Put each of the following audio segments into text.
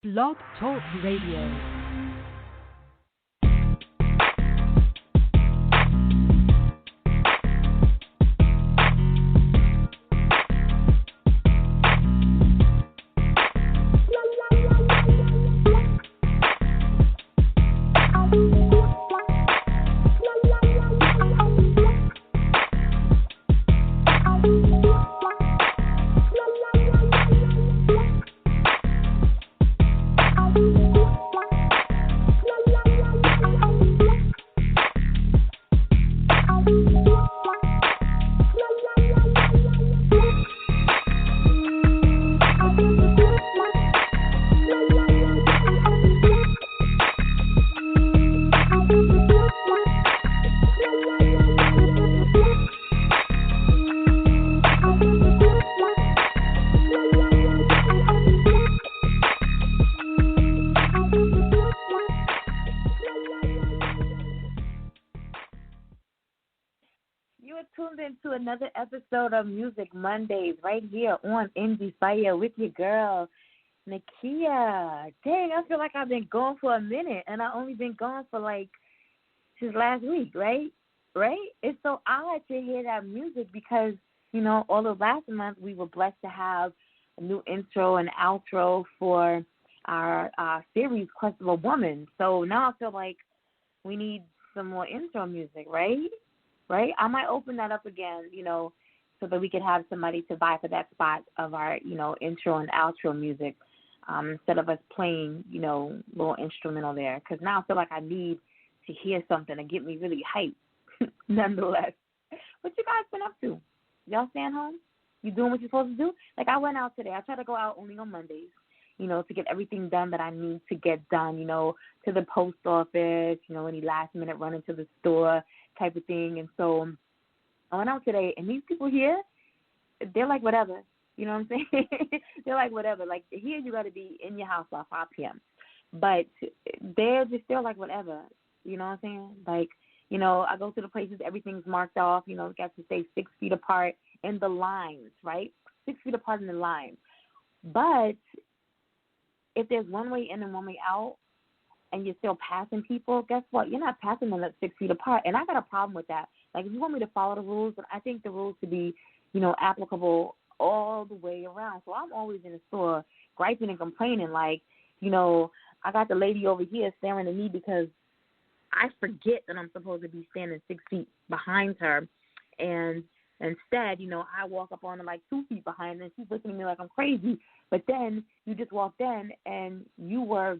Blog Talk Radio. Another episode of Music Mondays right here on Endie Fiya with your girl, Nakia. Dang, I feel like I've been gone for a minute, and I've only been gone for since last week, right? It's so odd to hear that music because, all of last month we were blessed to have a new intro and outro for our series, Quest of a Woman. So now I feel like we need some more intro music, right? I might open that up again, so that we could have somebody to vie for that spot of our, intro and outro music instead of us playing, little instrumental there. Because now I feel like I need to hear something to get me really hyped, nonetheless. What you guys been up to? Y'all staying home? You doing what you're supposed to do? Like I went out today. I try to go out only on Mondays, to get everything done that I need to get done, to the post office, any last minute running to the store type of thing. And so I went out today, and these people here, they're like whatever. You know what I'm saying? They're like whatever. Like here you got to be in your house by 5 p.m. But they're like whatever. You know what I'm saying? Like, I go to the places, everything's marked off. Got to stay 6 feet apart in the lines, right? 6 feet apart in the lines. But if there's one way in and one way out, and you're still passing people, guess what? You're not passing them at 6 feet apart. And I got a problem with that. Like, if you want me to follow the rules, but I think the rules should be, applicable all the way around. So I'm always in the store griping and complaining, like, I got the lady over here staring at me because I forget that I'm supposed to be standing 6 feet behind her. And instead, I walk up on her like 2 feet behind her, and she's looking at me like I'm crazy. But then you just walked in, and you were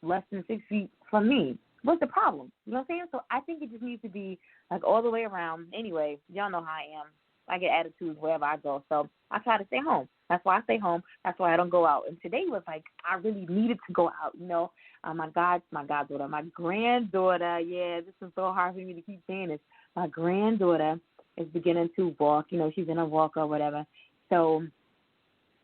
less than 6 feet from me. What's the problem? You know what I'm saying? So I think it just needs to be like all the way around. Anyway, y'all know how I am. I get attitudes wherever I go. So I try to stay home. That's why I stay home. That's why I don't go out. And today was like I really needed to go out, my goddaughter, my granddaughter, yeah, this is so hard for me to keep saying this. My granddaughter is beginning to walk. She's in a walker or whatever. So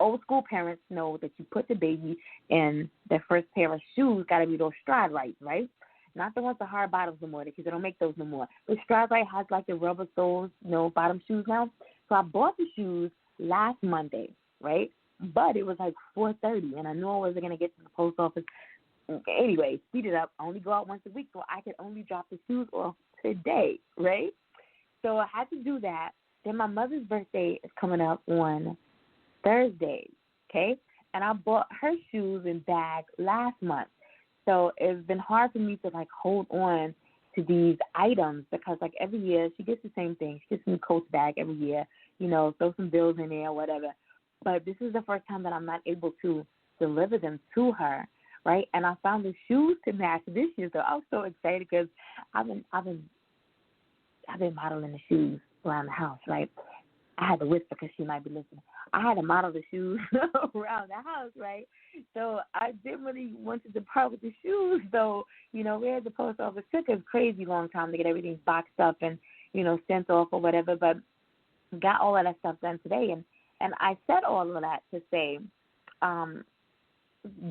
old school parents know that you put the baby in their first pair of shoes, got to be those stride rights, right? Not the ones with hard bottoms no more, because they don't make those no more. The stride right has like the rubber soles, bottom shoes now. So I bought the shoes last Monday, right? But it was like 4:30, and I knew I wasn't going to get to the post office. Anyway, speed it up. I only go out once a week, so I could only drop the shoes off today, right? So I had to do that. Then my mother's birthday is coming up on Thursday, okay? And I bought her shoes and bag last month. So it's been hard for me to, hold on to these items because, every year she gets the same thing. She gets a new Coach bag every year, throw some bills in there or whatever. But this is the first time that I'm not able to deliver them to her, right? And I found the shoes to match this year, so I was so excited because I've been modeling the shoes around the house, right? I had to whisper because she might be listening. I had to model the shoes around the house, right? So I didn't really want to depart with the shoes. So, we're at the post office. It took a crazy long time to get everything boxed up and, sent off or whatever. But got all of that stuff done today. And I said all of that to say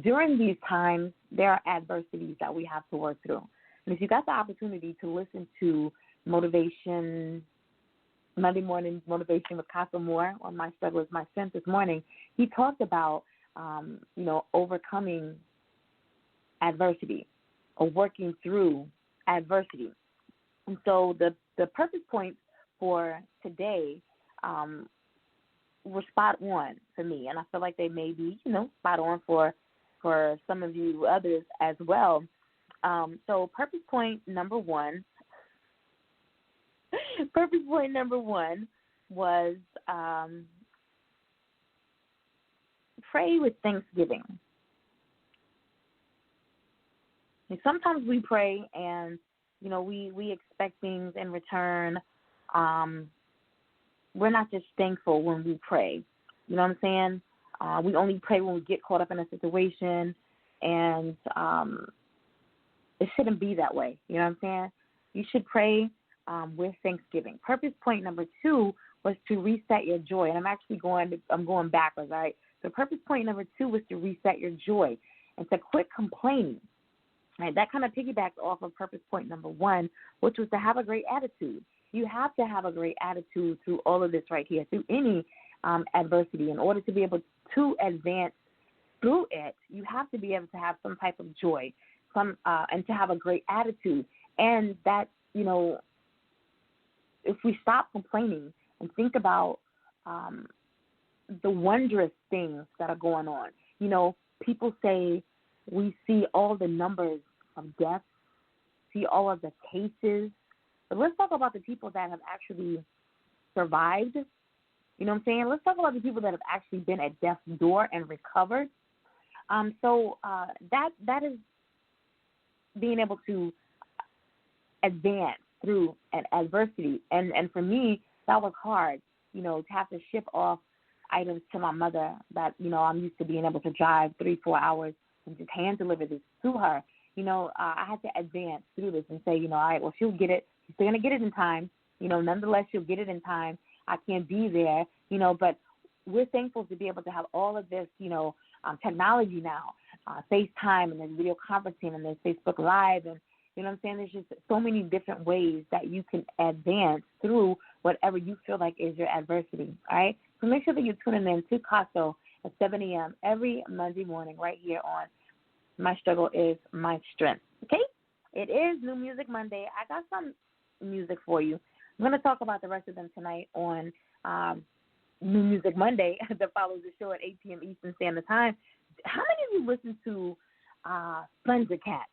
during these times, there are adversities that we have to work through. And if you got the opportunity to listen to Monday Morning Motivation with Casa Moore on My Struggle is My Strength this morning, he talked about overcoming adversity or working through adversity. And so the purpose points for today were spot on for me, and I feel like they may be, spot on for some of you others as well. So purpose point number one was pray with thanksgiving. And sometimes we pray and, we expect things in return. We're not just thankful when we pray. You know what I'm saying? We only pray when we get caught up in a situation, and it shouldn't be that way. You know what I'm saying? You should pray with thanksgiving. Purpose point number 2 was to reset your joy, and I'm going backwards. All right. So purpose point number 2 was to reset your joy and to quit complaining. Right, that kind of piggybacks off of purpose point number 1, which was to have a great attitude. You have to have a great attitude through all of this right here, through any adversity. In order to be able to advance through it, you have to be able to have some type of joy, and to have a great attitude. And that, if we stop complaining and think about the wondrous things that are going on. People say we see all the numbers of deaths, see all of the cases, but let's talk about the people that have actually survived. You know what I'm saying? Let's talk about the people that have actually been at death's door and recovered. So that is being able to advance through an adversity. And for me, that was hard, to have to ship off items to my mother that, I'm used to being able to drive 3-4 hours and just hand deliver this to her. I had to advance through this and say, all right, well, she'll get it. She's still going to get it in time. Nonetheless, she'll get it in time. I can't be there, but we're thankful to be able to have all of this, technology now, FaceTime, and there's video conferencing, and there's Facebook Live, and you know what I'm saying? There's just so many different ways that you can advance through whatever you feel like is your adversity, all right? So make sure that you're tuning in to Casso at 7 a.m. every Monday morning right here on My Struggle is My Strength, okay? It is New Music Monday. I got some music for you. I'm going to talk about the rest of them tonight on New Music Monday that follows the show at 8 p.m. Eastern Standard Time. How many of you listen to Thundercat?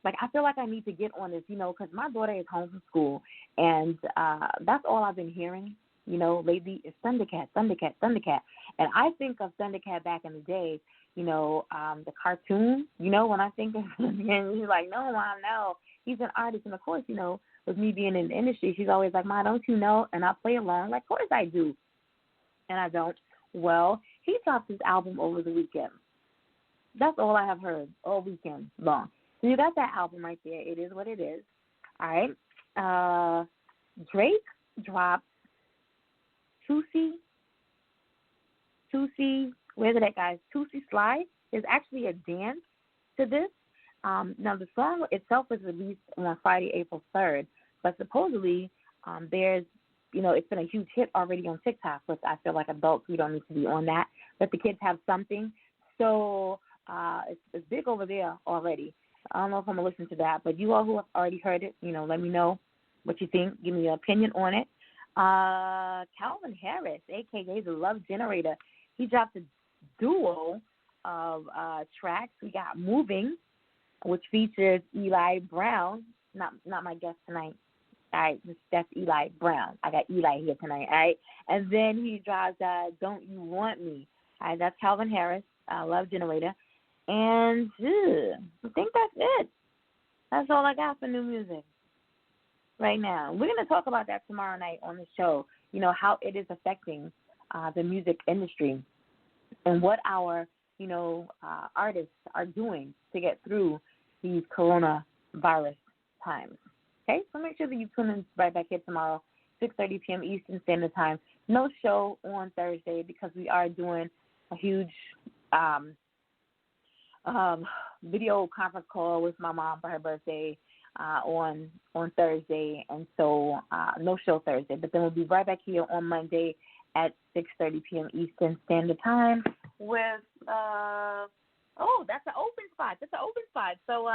Like, I feel like I need to get on this, because my daughter is home from school, and that's all I've been hearing, lately is Thundercat, Thundercat, Thundercat. And I think of Thundercat back in the day, the cartoon, when I think of him, and she's like, no, Mom, no, he's an artist. And, of course, with me being in the industry, she's always like, Ma, don't you know? And I play along, like, of course I do. And I don't. Well, he dropped his album over the weekend. That's all I have heard all weekend long. So you got that album right there. It is what it is. All right. Drake dropped Tusi, where's it at, guys? Tusi Slide. There's actually a dance to this. Now, the song itself was released on Friday, April 3rd, but supposedly there's, it's been a huge hit already on TikTok, which I feel like adults, we don't need to be on that. Let the kids have something. So it's big over there already. I don't know if I'm going to listen to that, but you all who have already heard it, let me know what you think. Give me your opinion on it. Calvin Harris, a.k.a. the Love Generator, he dropped a duo of tracks. We got Moving, which features Eli Brown, not my guest tonight. All right, that's Eli Brown. I got Eli here tonight, all right? And then he drops Don't You Want Me. All right, that's Calvin Harris, Love Generator. And I think that's it. That's all I got for new music right now. We're going to talk about that tomorrow night on the show, how it is affecting the music industry and what our, artists are doing to get through these coronavirus times. Okay, so make sure that you tune in right back here tomorrow, 6:30 p.m. Eastern Standard Time. No show on Thursday because we are doing a huge video conference call with my mom for her birthday on Thursday, and so no show Thursday. But then we'll be right back here on Monday at 6:30 p.m. Eastern Standard Time with, that's an open spot. So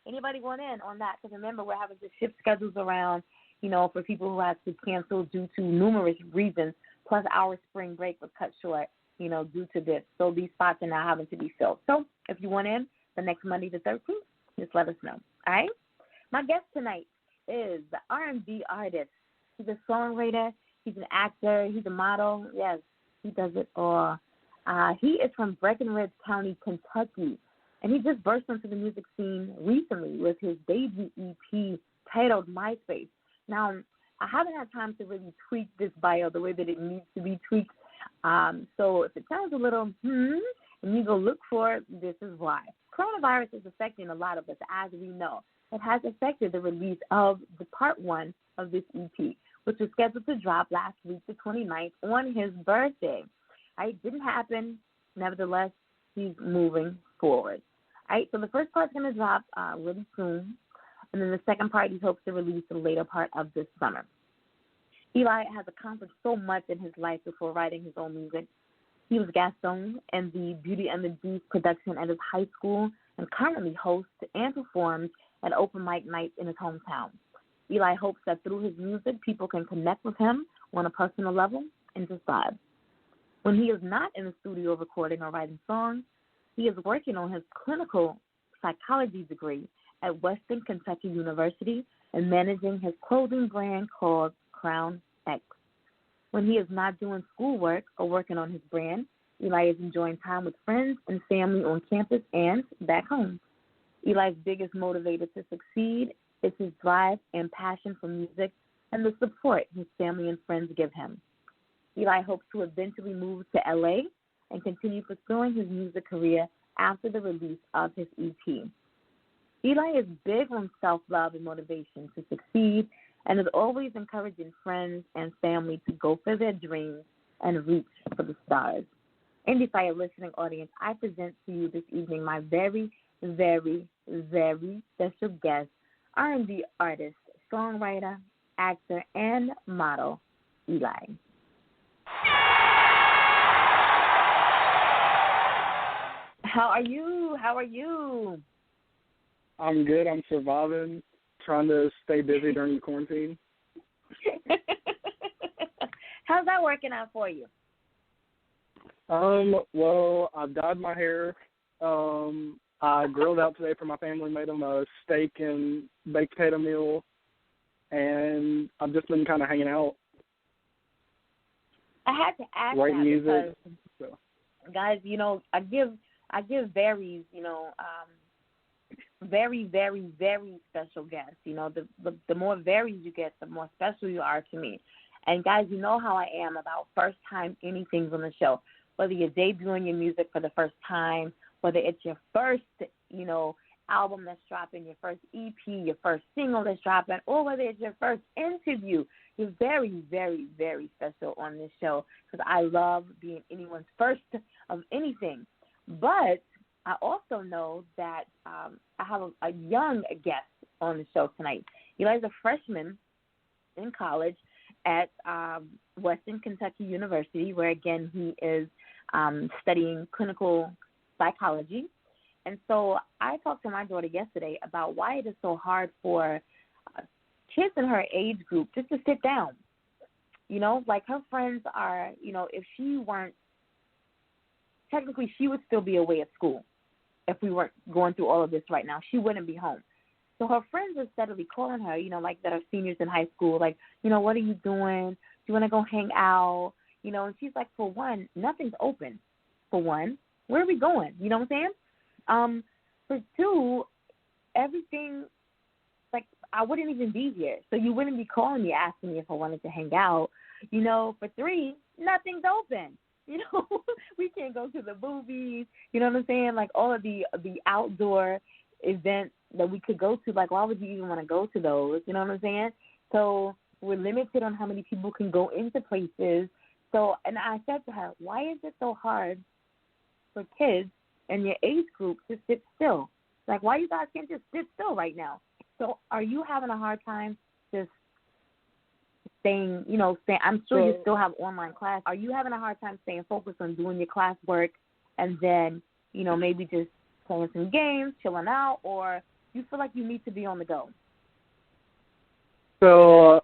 anybody want in on that? Because remember, we're having to shift schedules around, for people who have to cancel due to numerous reasons, plus our spring break was cut short, due to this. So these spots are now having to be filled. So if you want in the next Monday the 13th, just let us know. All right? My guest tonight is the R&B artist. He's a songwriter. He's an actor. He's a model. Yes, he does it all. He is from Breckinridge County, Kentucky, and he just burst into the music scene recently with his debut EP titled MySpace. Now, I haven't had time to really tweak this bio the way that it needs to be tweaked. So if it sounds a little and you go look for it, this is why. Coronavirus is affecting a lot of us, as we know. It has affected the release of the part 1 of this EP, which was scheduled to drop last week, the 29th, on his birthday. It didn't happen. Nevertheless, he's moving forward. All right, so the first part's going to drop really soon, and then the second part he hopes to release the later part of this summer. Eli has accomplished so much in his life before writing his own music. He was Gaston in the Beauty and the Beast production at his high school and currently hosts and performs at open mic nights in his hometown. Eli hopes that through his music, people can connect with him on a personal level and just vibe. When he is not in the studio recording or writing songs, he is working on his clinical psychology degree at Western Kentucky University and managing his clothing brand called Crown X. When he is not doing schoolwork or working on his brand, Eli is enjoying time with friends and family on campus and back home. Eli's biggest motivator to succeed is his drive and passion for music and the support his family and friends give him. Eli hopes to eventually move to L.A. and continue pursuing his music career after the release of his EP. Eli is big on self-love and motivation to succeed and is always encouraging friends and family to go for their dreams and reach for the stars. Endie Fiya listening audience, I present to you this evening my very, very, very special guest, R&B artist, songwriter, actor, and model, Eli. How are you? I'm good. I'm surviving, trying to stay busy during the quarantine. How's that working out for you? Well, I've dyed my hair. I grilled out today for my family, made them a steak and baked potato meal, and I've just been kind of hanging out. I had to ask writing that music. Because, guys, I give very, very, very, very special guests. The more varied you get, the more special you are to me. And, guys, you know how I am about first-time anythings on the show, whether you're debuting your music for the first time, whether it's your first, album that's dropping, your first EP, your first single that's dropping, or whether it's your first interview. You're very, very, very special on this show because I love being anyone's first of anything. But I also know that I have a young guest on the show tonight. Eli's a freshman in college at Western Kentucky University, where, again, he is studying clinical psychology. And so I talked to my daughter yesterday about why it is so hard for kids in her age group just to sit down. Like her friends are, if she weren't, technically she would still be away at school if we weren't going through all of this right now. She wouldn't be home. So her friends are steadily calling her, like that are seniors in high school, like, what are you doing? Do you want to go hang out? And she's like, for one, nothing's open. For one, where are we going? You know what I'm saying? For two, everything, like, I wouldn't even be here. So you wouldn't be calling me asking me if I wanted to hang out. For three, nothing's open. We can't go to the movies. You know what I'm saying? Like, all of the outdoor events that we could go to, like, why would you even want to go to those? You know what I'm saying? So we're limited on how many people can go into places. So, and I said to her, why is it so hard for kids in your age group to sit still? Like, why you guys can't just sit still right now? So are you having a hard time just staying, I'm sure you still have online class. Are you having a hard time staying focused on doing your classwork and then, maybe just playing some games, chilling out, or you feel like you need to be on the go? So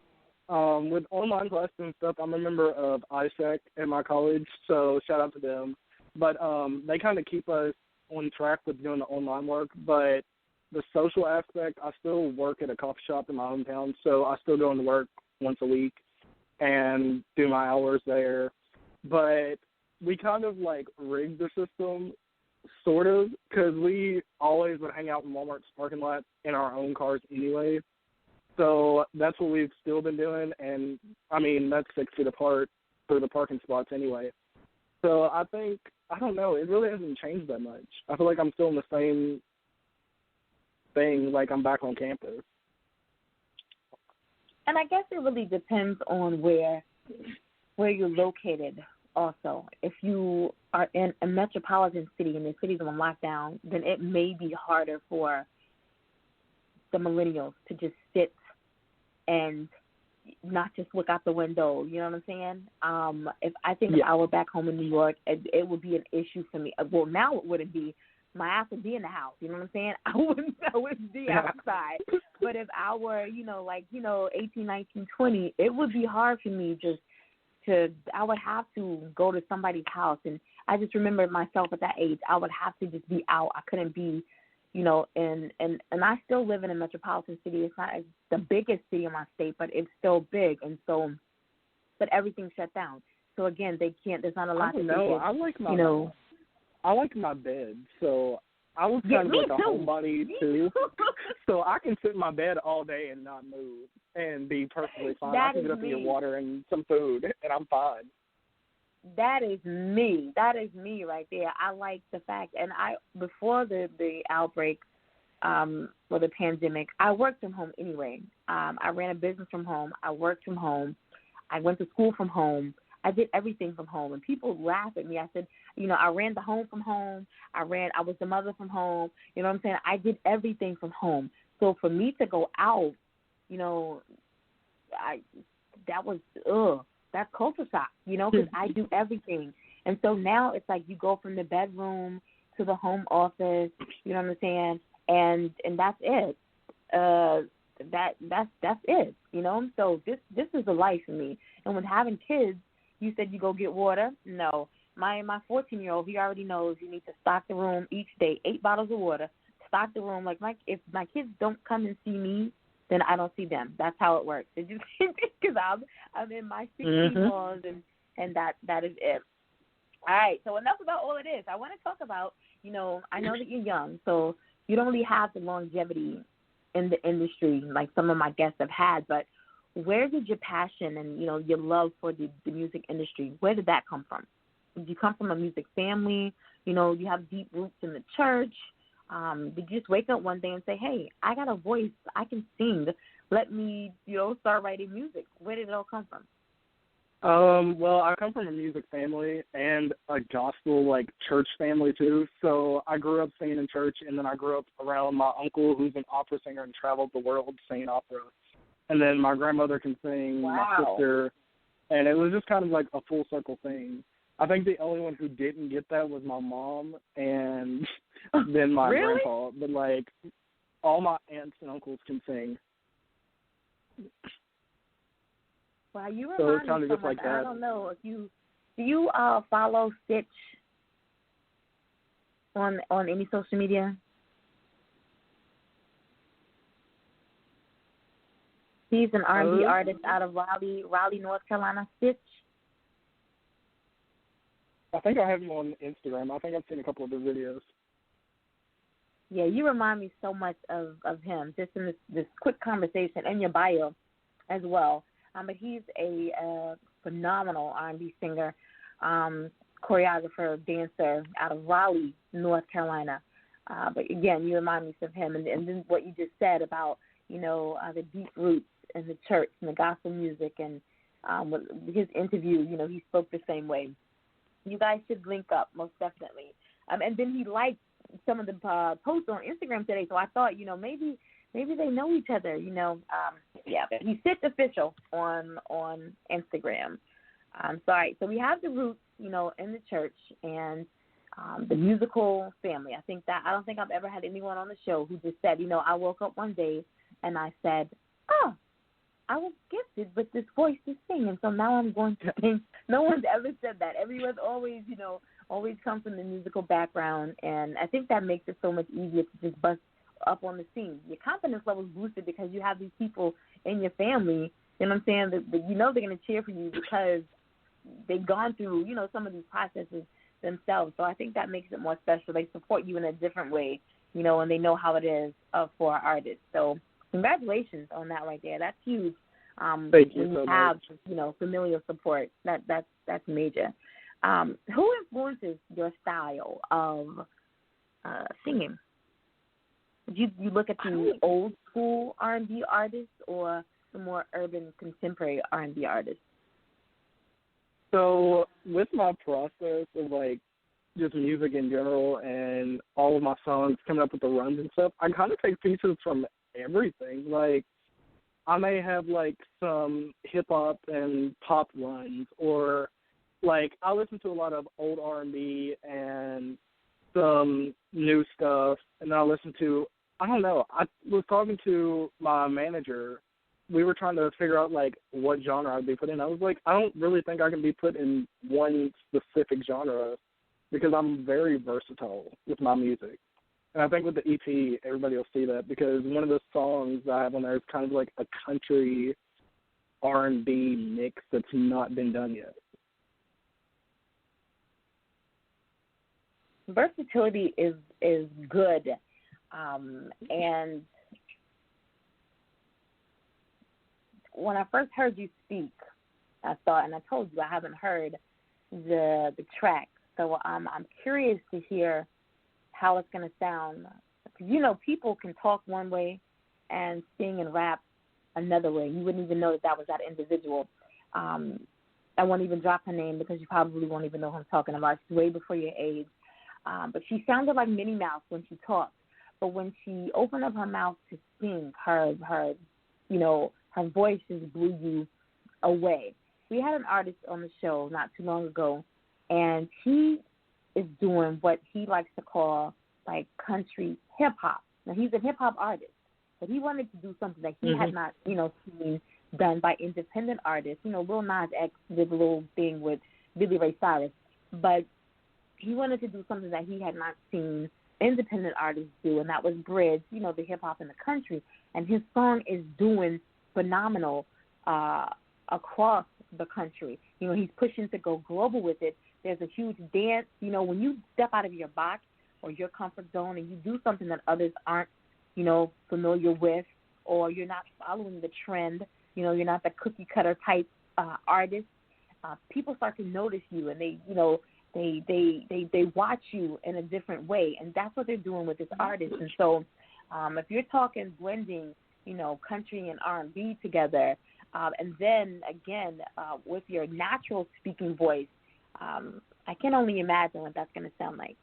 with online classes and stuff, I'm a member of ISEC at my college, so shout out to them. But they kind of keep us on track with doing the online work. But the social aspect, I still work at a coffee shop in my hometown, so I still go into work once a week and do my hours there. But we kind of like rigged the system, sort of, because we always would hang out in Walmart's parking lot in our own cars anyway. So that's what we've still been doing, and, I mean, that's 6 feet apart for the parking spots anyway. So I think, I don't know, it really hasn't changed that much. I feel like I'm still in the same thing, like I'm back on campus. And I guess it really depends on where you're located also. If you are in a metropolitan city and the city's on lockdown, then it may be harder for the millennials to just sit and not just look out the window, you know what I'm saying? If I were back home in New York, it would be an issue for me. Well, now it wouldn't be. My ass would be in the house, you know what I'm saying? I wouldn't be outside. But if I were, 18, 19, 20, it would be hard for me I would have to go to somebody's house. And I just remember myself at that age, I would have to just be out. I couldn't be, and I still live in a metropolitan city. It's not the biggest city in my state, but it's still big. And so, but everything's shut down. So again, there's not a lot I don't know. I like my bed, so I was kind of like a homebody too. So I can sit in my bed all day and not move and be perfectly fine. I can get up and get water and some food, and I'm fine. That is me. That is me right there. I like the fact, and before the outbreak or the pandemic, I worked from home anyway. I ran a business from home. I worked from home. I went to school from home. I did everything from home, and people laugh at me. I said, I ran the home from home. I was the mother from home. You know what I'm saying? I did everything from home. So for me to go out, that's culture shock, because I do everything. And so now it's like you go from the bedroom to the home office, you know what I'm saying? And that's it. That's it, So this is the life for me. And with having kids, you said you go get water. No. My 14-year-old, he already knows you need to stock the room each day, 8 bottles of water, stock the room. Like if my kids don't come and see me, then I don't see them. That's how it works. It just because I'm in my 16 walls, and that is it. All right, so enough about all of this. I want to talk about, I know that you're young, so you don't really have the longevity in the industry like some of my guests have had, but where did your passion and, your love for the music industry, where did that come from? Did you come from a music family? You have deep roots in the church. Did you just wake up one day and say, hey, I got a voice, I can sing, let me, start writing music? Where did it all come from? Well, I come from a music family and a gospel, church family, too. So I grew up singing in church, and then I grew up around my uncle, who's an opera singer and traveled the world singing opera. And then my grandmother can sing, my sister, and it was just kind of like a full circle thing. I think the only one who didn't get that was my mom and then my grandpa. But, all my aunts and uncles can sing. Wow, you remind me of someone. I don't know if do you follow Stitch on any social media? He's an R&B artist out of Raleigh, North Carolina. Stitch. I think I have him on Instagram. I think I've seen a couple of his videos. Yeah, you remind me so much of him, just in this quick conversation, and your bio as well. But he's a phenomenal R&B singer, choreographer, dancer out of Raleigh, North Carolina. But again, you remind me of him, and then what you just said about the deep roots in the church and the gospel music, and with his interview, he spoke the same way. You guys should link up, most definitely. And then he liked some of the posts on Instagram today, so I thought, maybe they know each other, but he's Stitch Official on Instagram. So we have the roots, in the church, and the musical family. I don't think I've ever had anyone on the show who just said, I woke up one day and I said, oh, I was gifted with this voice to sing, and so now I'm going to sing. No one's ever said that. Everyone's always, always come from the musical background, and I think that makes it so much easier to just bust up on the scene. Your confidence level's boosted because you have these people in your family, you know what I'm saying, that they're going to cheer for you because they've gone through, some of these processes themselves. So I think that makes it more special. They support you in a different way, and they know how it is for artists. So congratulations on that right there. That's huge. Thank you when so you have, much. Familial support. That's major. Who influences your style of singing? You look at the old school R&B artists or the more urban contemporary R&B artists? So with my process of just music in general and all of my songs coming up with the runs and stuff, I kind of take pieces from everything. I may have some hip hop and pop runs, or I listen to a lot of old R&B and some new stuff, and then I listen to, I don't know, I was talking to my manager. We were trying to figure out what genre I'd be put in. I was like, I don't really think I can be put in one specific genre because I'm very versatile with my music. And I think with the EP, everybody will see that because one of the songs I have on there is kind of like a country R&B mix that's not been done yet. Versatility is good, and when I first heard you speak, I thought, and I told you I haven't heard the track, so I'm curious to hear how it's going to sound. People can talk one way and sing and rap another way. You wouldn't even know that was that individual. I won't even drop her name because you probably won't even know who I'm talking about. She's way before your age. But she sounded like Minnie Mouse when she talked. But when she opened up her mouth to sing, her voice just blew you away. We had an artist on the show not too long ago, and he is doing what he likes to call country hip hop. Now he's a hip hop artist, but he wanted to do something that he had not, seen done by independent artists. Lil Nas X did a little thing with Billy Ray Cyrus, but he wanted to do something that he had not seen independent artists do, and that was bridge, the hip hop and the country. And his song is doing phenomenal across the country. He's pushing to go global with it. There's a huge dance. When you step out of your box or your comfort zone and you do something that others aren't, familiar with, or you're not following the trend, you're not the cookie cutter type artist, people start to notice you, and they watch you in a different way, and that's what they're doing with this artist. And so if you're talking blending, country and R&B together, and then again with your natural speaking voice, I can only imagine what that's going to sound like.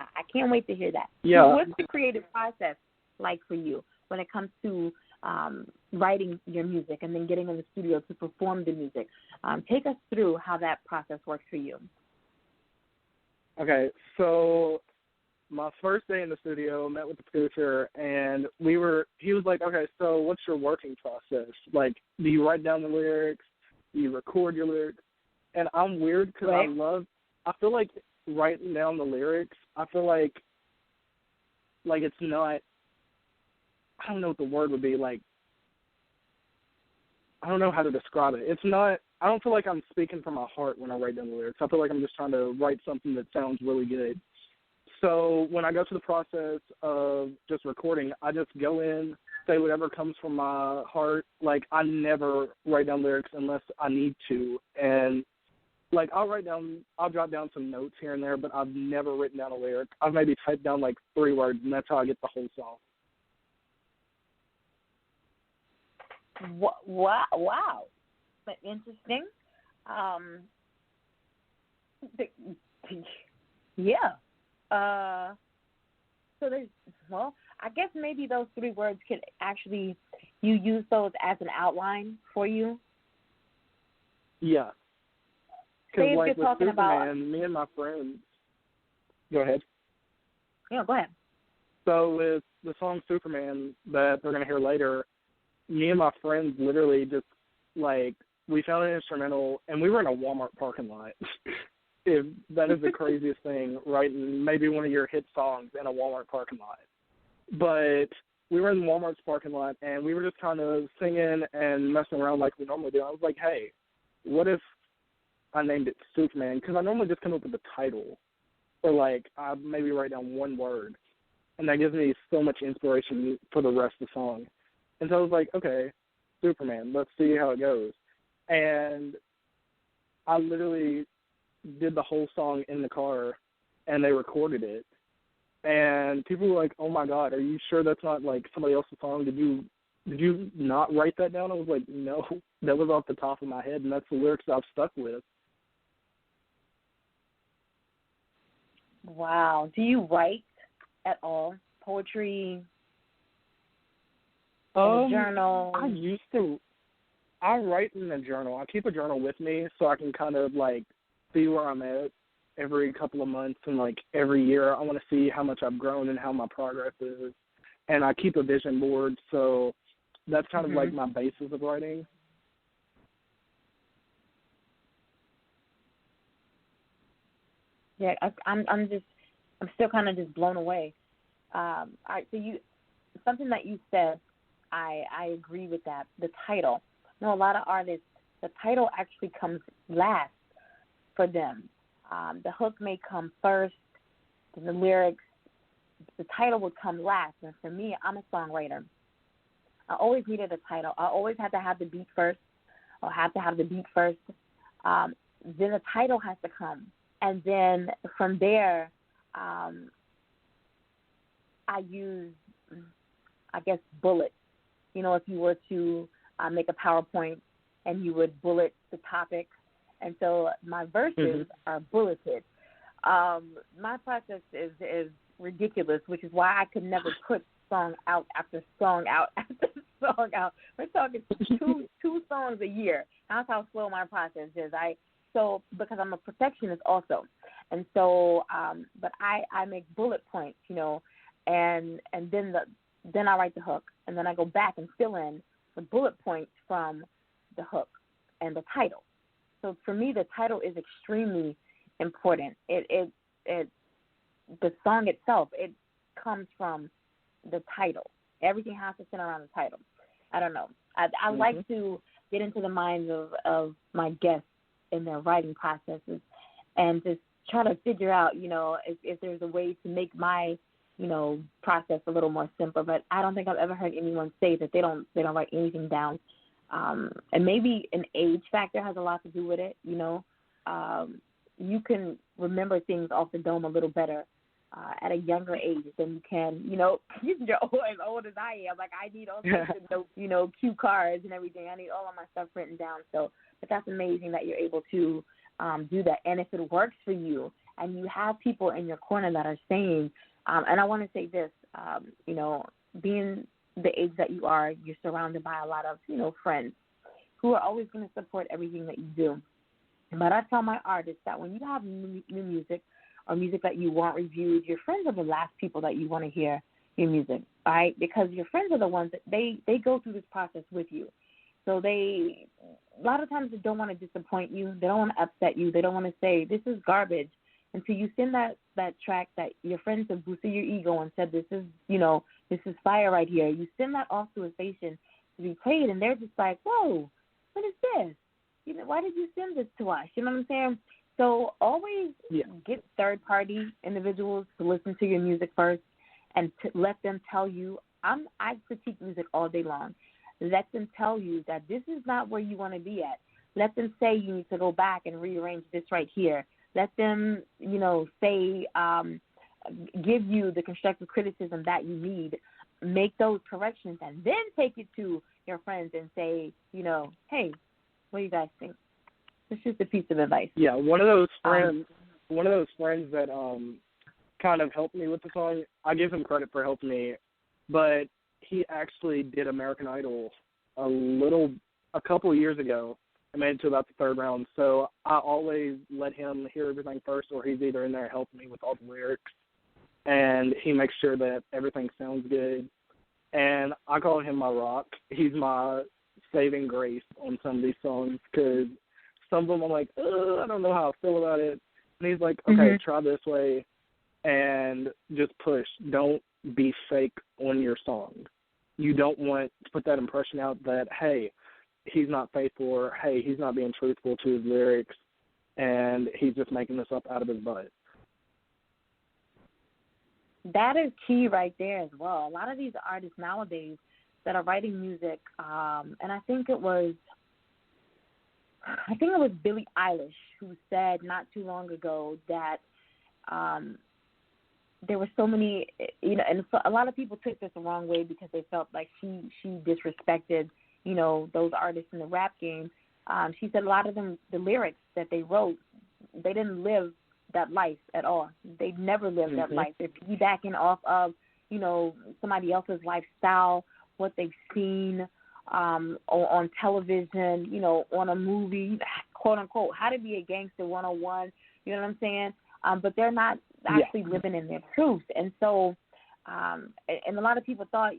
I can't wait to hear that. Yeah. So what's the creative process like for you when it comes to writing your music and then getting in the studio to perform the music? Take us through how that process works for you. Okay, so my first day in the studio, met with the producer, and he was like, okay, so what's your working process? Do you write down the lyrics? Do you record your lyrics? And I'm weird because I feel like writing down the lyrics, I feel like it's not, I don't know what the word would be, I don't know how to describe it. It's not, I don't feel like I'm speaking from my heart when I write down the lyrics. I feel like I'm just trying to write something that sounds really good. So when I go through the process of just recording, I just go in, say whatever comes from my heart. I never write down lyrics unless I need to. And, I'll jot down some notes here and there, but I've never written down a lyric. I've maybe typed down 3 words, and that's how I get the whole song. Wow. But interesting. Yeah. So there's, I guess maybe those 3 words could actually, you use those as an outline for you? Yeah. Say Because if you're with talking Superman, about, me and my friends, Go ahead. Yeah, go ahead. So with the song Superman that they're going to hear later, me and my friends literally just, like, we found an instrumental, and we were in a Walmart parking lot. If that is the craziest thing, writing maybe one of your hit songs in a Walmart parking lot. But we were in Walmart's parking lot, and we were just kind of singing and messing around like we normally do. I was like, hey, what if I named it Superman? Because I normally just come up with the title, or, like, I maybe write down one word, and that gives me so much inspiration for the rest of the song. And so I was like, okay, Superman, let's see how it goes. And I literally did the whole song in the car, and they recorded it. And people were like, oh, my God, are you sure that's not, like, somebody else's song? Did you not write that down? I was like, no, that was off the top of my head, and that's the lyrics I've stuck with. Wow. Do you write at all? Poetry? In a journal? I used to. I write in a journal. I keep a journal with me so I can kind of, like, see where I'm at every couple of months, and, like, every year I want to see how much I've grown and how my progress is. And I keep a vision board, so that's kind of like my basis of writing. Yeah, I'm still kind of just blown away. Something that you said, I agree with that. The title. You know, a lot of artists, the title actually comes last for them. The hook may come first, the lyrics, the title would come last. And for me, I'm a songwriter. I always needed a title. I always had to have the beat first, or have to have the beat first. Then the title has to come. And then from there, I use, I guess, bullets. You know, if you were to make a PowerPoint and you would bullet the topic. And so my verses are bulleted. My process is ridiculous, which is why I could never put song out after song out after song out. We're talking two songs a year. That's how slow my process is. Because I'm a perfectionist also. And so, but I make bullet points, you know, and then I write the hook, and then I go back and fill in the bullet points from the hook and the title. So for me, the title is extremely important. The song itself, it comes from the title. Everything has to center around the title. I don't know. I like to get into the minds of my guests in their writing processes, and just try to figure out, you know, if there's a way to make my, you know, process a little more simple. But I don't think I've ever heard anyone say that they don't write anything down. And maybe an age factor has a lot to do with it. You know, you can remember things off the dome a little better at a younger age than you can, you know, you're as old as I am. Like, I need all sorts of notes, you know, cue cards and everything. I need all of my stuff written down. So, but that's amazing that you're able to do that. And if it works for you and you have people in your corner that are saying, and I want to say this, you know, being the age that you are, you're surrounded by a lot of, you know, friends who are always going to support everything that you do. But I tell my artists that when you have new music or music that you want reviewed, your friends are the last people that you want to hear your music, all right? Because your friends are the ones that they go through this process with you. So a lot of times they don't want to disappoint you. They don't want to upset you. They don't want to say, this is garbage. And so you send that track that your friends have boosted your ego and said, this is, you know, this is fire right here. You send that off to a station to be played, and they're just like, whoa, what is this? You know, why did you send this to us? You know what I'm saying? So always get third-party individuals to listen to your music first and to let them tell you, I critique music all day long. Let them tell you that this is not where you want to be at. Let them say you need to go back and rearrange this right here. Let them, you know, say, give you the constructive criticism that you need. Make those corrections and then take it to your friends and say, you know, hey, what do you guys think? It's just a piece of advice. Yeah, one of those friends that kind of helped me with the song, I give him credit for helping me, but he actually did American Idol a couple of years ago, I made it to about the third round. So I always let him hear everything first, or he's either in there helping me with all the lyrics, and he makes sure that everything sounds good. And I call him my rock. He's my saving grace on some of these songs, because some of them I'm like, I don't know how I feel about it. And he's like, okay, try this way, and just push. Don't be fake on your song. You don't want to put that impression out that, hey, he's not faithful, or, hey, he's not being truthful to his lyrics, and he's just making this up out of his butt. That is key right there as well. A lot of these artists nowadays that are writing music, and I think it was Billie Eilish who said not too long ago that there were so many, and so a lot of people took this the wrong way because they felt like she disrespected, those artists in the rap game. She said a lot of them, the lyrics that they wrote, they didn't live that life at all. They never lived that life. They're piggybacking off of, somebody else's lifestyle, what they've seen on television, on a movie, quote unquote, How to Be a Gangster 101, you know what I'm saying? But they're not actually living in their truth. And so, and a lot of people thought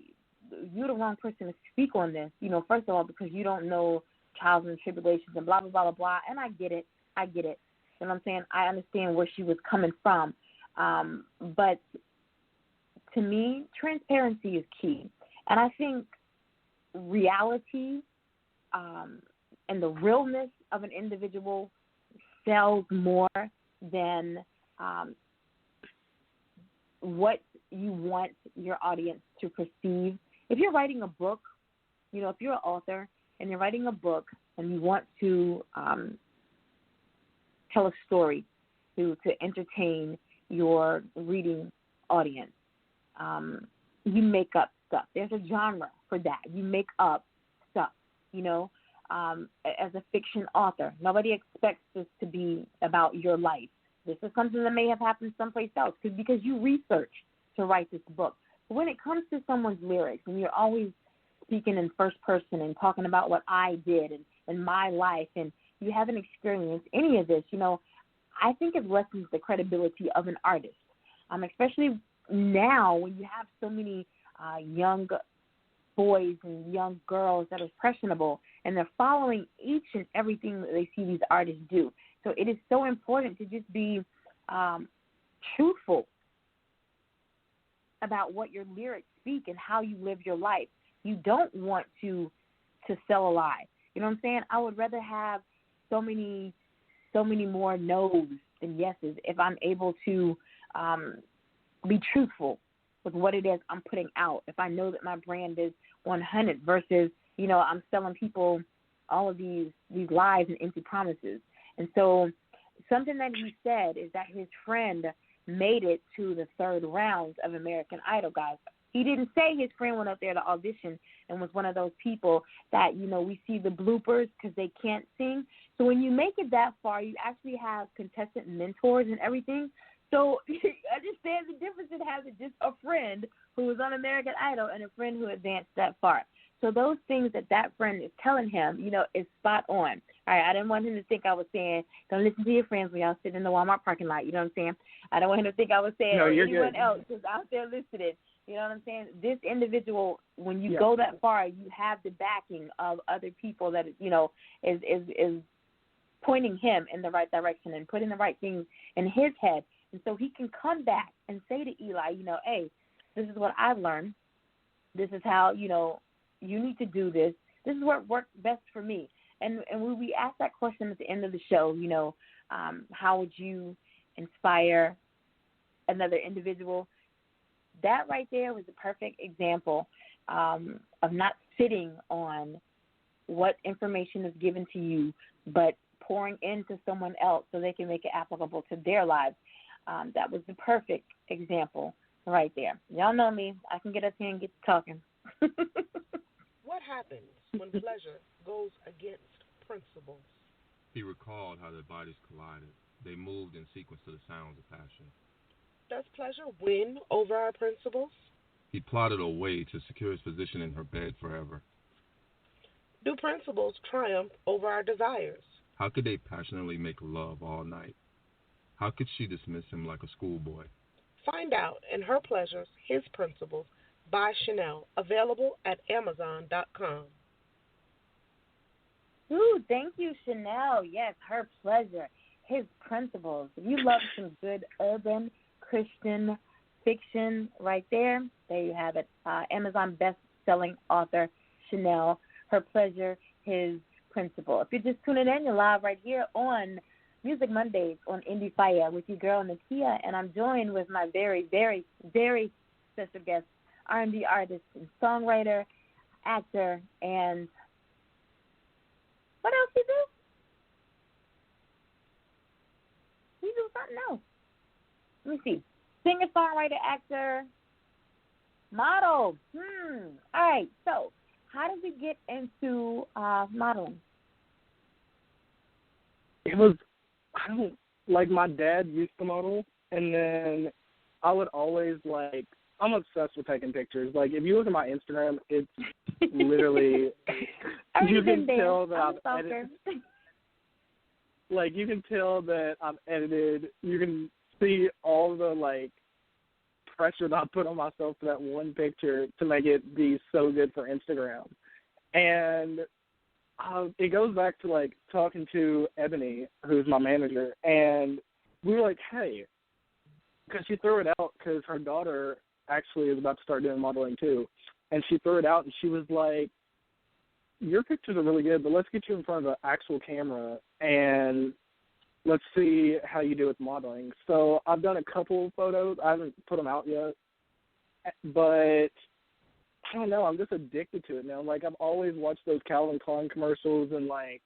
you're the wrong person to speak on this, first of all, because you don't know trials and tribulations and blah, blah, blah, blah, blah. And I get it. You know what I'm saying? I understand where she was coming from. But to me, transparency is key. And I think reality and the realness of an individual sells more than what you want your audience to perceive. If you're writing a book, if you're an author and you're writing a book and you want to tell a story to entertain your reading audience, you make up stuff. There's a genre for that. You make up stuff, as a fiction author. Nobody expects this to be about your life. This is something that may have happened someplace else because you research to write this book. But when it comes to someone's lyrics, and you're always speaking in first person and talking about what I did and my life, and you haven't experienced any of this, I think it lessens the credibility of an artist, especially now when you have so many young boys and young girls that are impressionable, and they're following each and everything that they see these artists do. So it is so important to just be truthful about what your lyrics speak and how you live your life. You don't want to sell a lie. You know what I'm saying? I would rather have so many more no's than yeses if I'm able to be truthful with what it is I'm putting out. If I know that my brand is 100 versus, I'm selling people all of these lies and empty promises. And so something that he said is that his friend made it to the third round of American Idol, guys. He didn't say his friend went up there to audition and was one of those people that, we see the bloopers because they can't sing. So when you make it that far, you actually have contestant mentors and everything. So understand the difference in having just a friend who was on American Idol and a friend who advanced that far. So those things that friend is telling him, is spot on. All right, I didn't want him to think I was saying, don't listen to your friends when y'all sit in the Walmart parking lot. You know what I'm saying? I don't want him to think I was saying anyone else who's out there listening. You know what I'm saying? This individual, when you go that far, you have the backing of other people that, is pointing him in the right direction and putting the right things in his head. And so he can come back and say to Eli, hey, this is what I've learned. This is how, you need to do this. This is what worked best for me. And when we ask that question at the end of the show, how would you inspire another individual? That right there was a perfect example of not sitting on what information is given to you, but pouring into someone else so they can make it applicable to their lives. That was the perfect example right there. Y'all know me. I can get up here and get to talking. What happens when pleasure goes against principles? He recalled how their bodies collided. They moved in sequence to the sounds of passion. Does pleasure win over our principles? He plotted a way to secure his position in her bed forever. Do principles triumph over our desires? How could they passionately make love all night? How could she dismiss him like a schoolboy? Find out in Her Pleasures, His Principles by Chanel, available at Amazon.com. Ooh, thank you, Chanel. Yes, Her Pleasure, His Principles. If you love some good urban Christian fiction right there you have it. Amazon best-selling author Chanel, Her Pleasure, His Principle. If you're just tuning in, you're live right here on Music Mondays on Endie Fiya with your girl Nakia, and I'm joined with my very, very, very special guest, R&B artist and songwriter, actor, and what else you do? You do something else. Let me see. Singer, songwriter, actor, model. All right. So, how did we get into modeling? It was, I don't, like, my dad used to model, and then I would always, like, I'm obsessed with taking pictures. Like, if you look at my Instagram, it's literally, you can tell that I've edited. Like, you can tell that I've edited. You can see all the, like, pressure that I put on myself for that one picture to make it be so good for Instagram. And it goes back to, like, talking to Ebony, who's my manager, and we were like, hey, because she threw it out because her daughter actually is about to start doing modeling too, and she threw it out, and she was like, your pictures are really good, but let's get you in front of an actual camera, and let's see how you do with modeling. So I've done a couple photos. I haven't put them out yet, but I don't know. I'm just addicted to it now. Like, I've always watched those Calvin Klein commercials, and, like,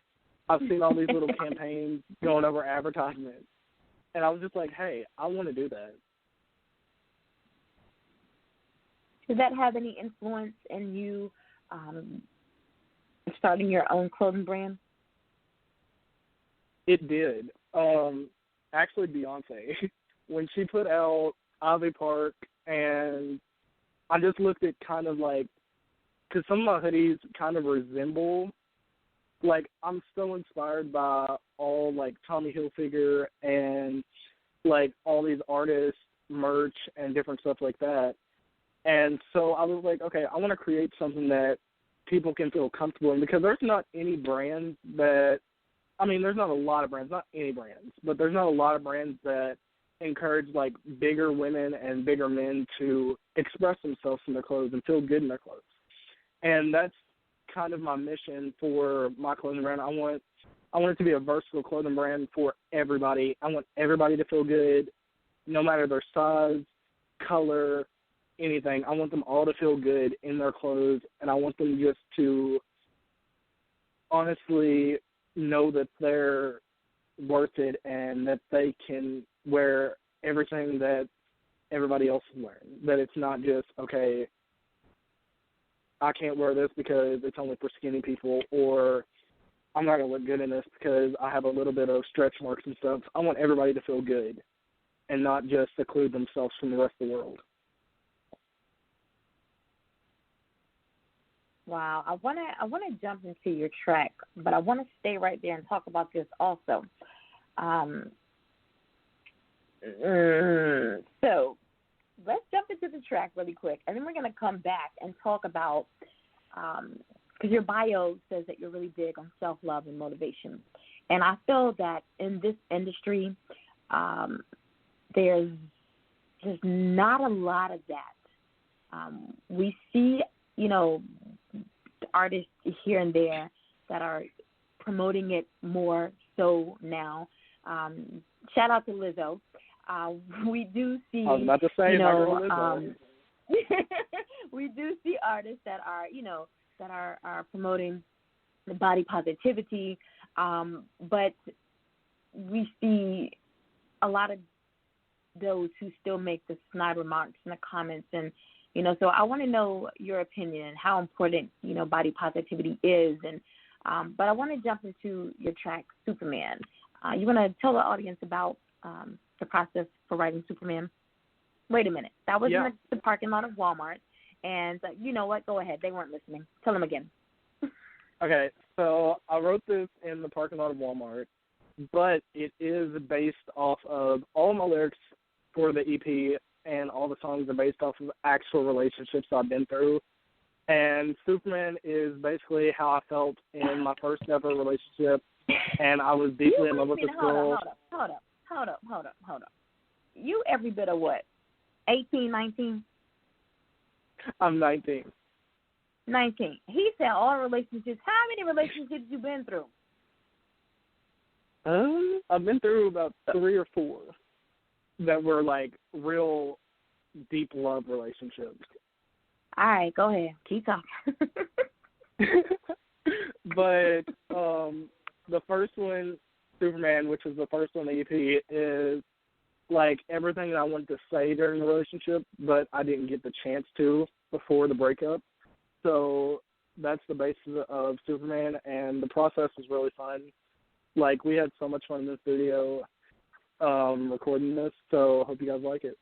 I've seen all these little campaigns going over advertisements. And I was just like, hey, I want to do that. Did that have any influence in you starting your own clothing brand? It did. Actually, Beyonce. When she put out Ivy Park, and I just looked at kind of like, because some of my hoodies kind of resemble, like, I'm so inspired by all, like, Tommy Hilfiger and, like, all these artists, merch, and different stuff like that. And so I was like, okay, I want to create something that people can feel comfortable in, because there's not any brands that, I mean, there's not a lot of brands, not any brands, but there's not a lot of brands that encourage, like, bigger women and bigger men to express themselves in their clothes and feel good in their clothes. And that's kind of my mission for my clothing brand. I want it to be a versatile clothing brand for everybody. I want everybody to feel good, no matter their size, color, anything. I want them all to feel good in their clothes, and I want them just to honestly know that they're worth it and that they can wear everything that everybody else is wearing. That it's not just, okay, I can't wear this because it's only for skinny people, or I'm not going to look good in this because I have a little bit of stretch marks and stuff. I want everybody to feel good and not just seclude themselves from the rest of the world. Wow, I want to jump into your track, but I want to stay right there and talk about this also. So let's jump into the track really quick, and then we're going to come back and talk about, because your bio says that you're really big on self-love and motivation. And I feel that in this industry, there's just not a lot of that. We see, artists here and there that are promoting it more so now. Shout out to Lizzo. We do see, I was about to say, we do see artists that are, that are promoting the body positivity, but we see a lot of those who still make the snide remarks in the comments, and so I want to know your opinion and how important body positivity is, and but I want to jump into your track Superman. You want to tell the audience about the process for writing Superman? Wait a minute, that was in the parking lot of Walmart, and you know what? Go ahead. They weren't listening. Tell them again. Okay, so I wrote this in the parking lot of Walmart, but it is based off of all my lyrics for the EP, and all the songs are based off of actual relationships I've been through. And Superman is basically how I felt in my first ever relationship, and I was deeply in love with this girl. Hold up. You every bit of what? 18, 19? I'm 19. 19. He said all relationships. How many relationships you been through? I've been through about 3 or 4 that were like real deep love relationships. All right, go ahead. Keep talking. But the first one, Superman, which is the first one, the EP, is like everything that I wanted to say during the relationship, but I didn't get the chance to before the breakup. So that's the basis of Superman, and the process was really fun. Like, we had so much fun in the studio recording this, so I hope you guys like it.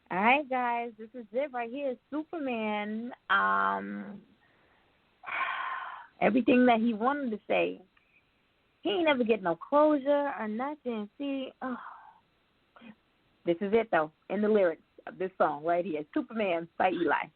All right, guys, this is it right here. Superman, everything that he wanted to say, he ain't never get no closure or nothing. See, this is it, though, in the lyrics of this song right here, Superman by Eli.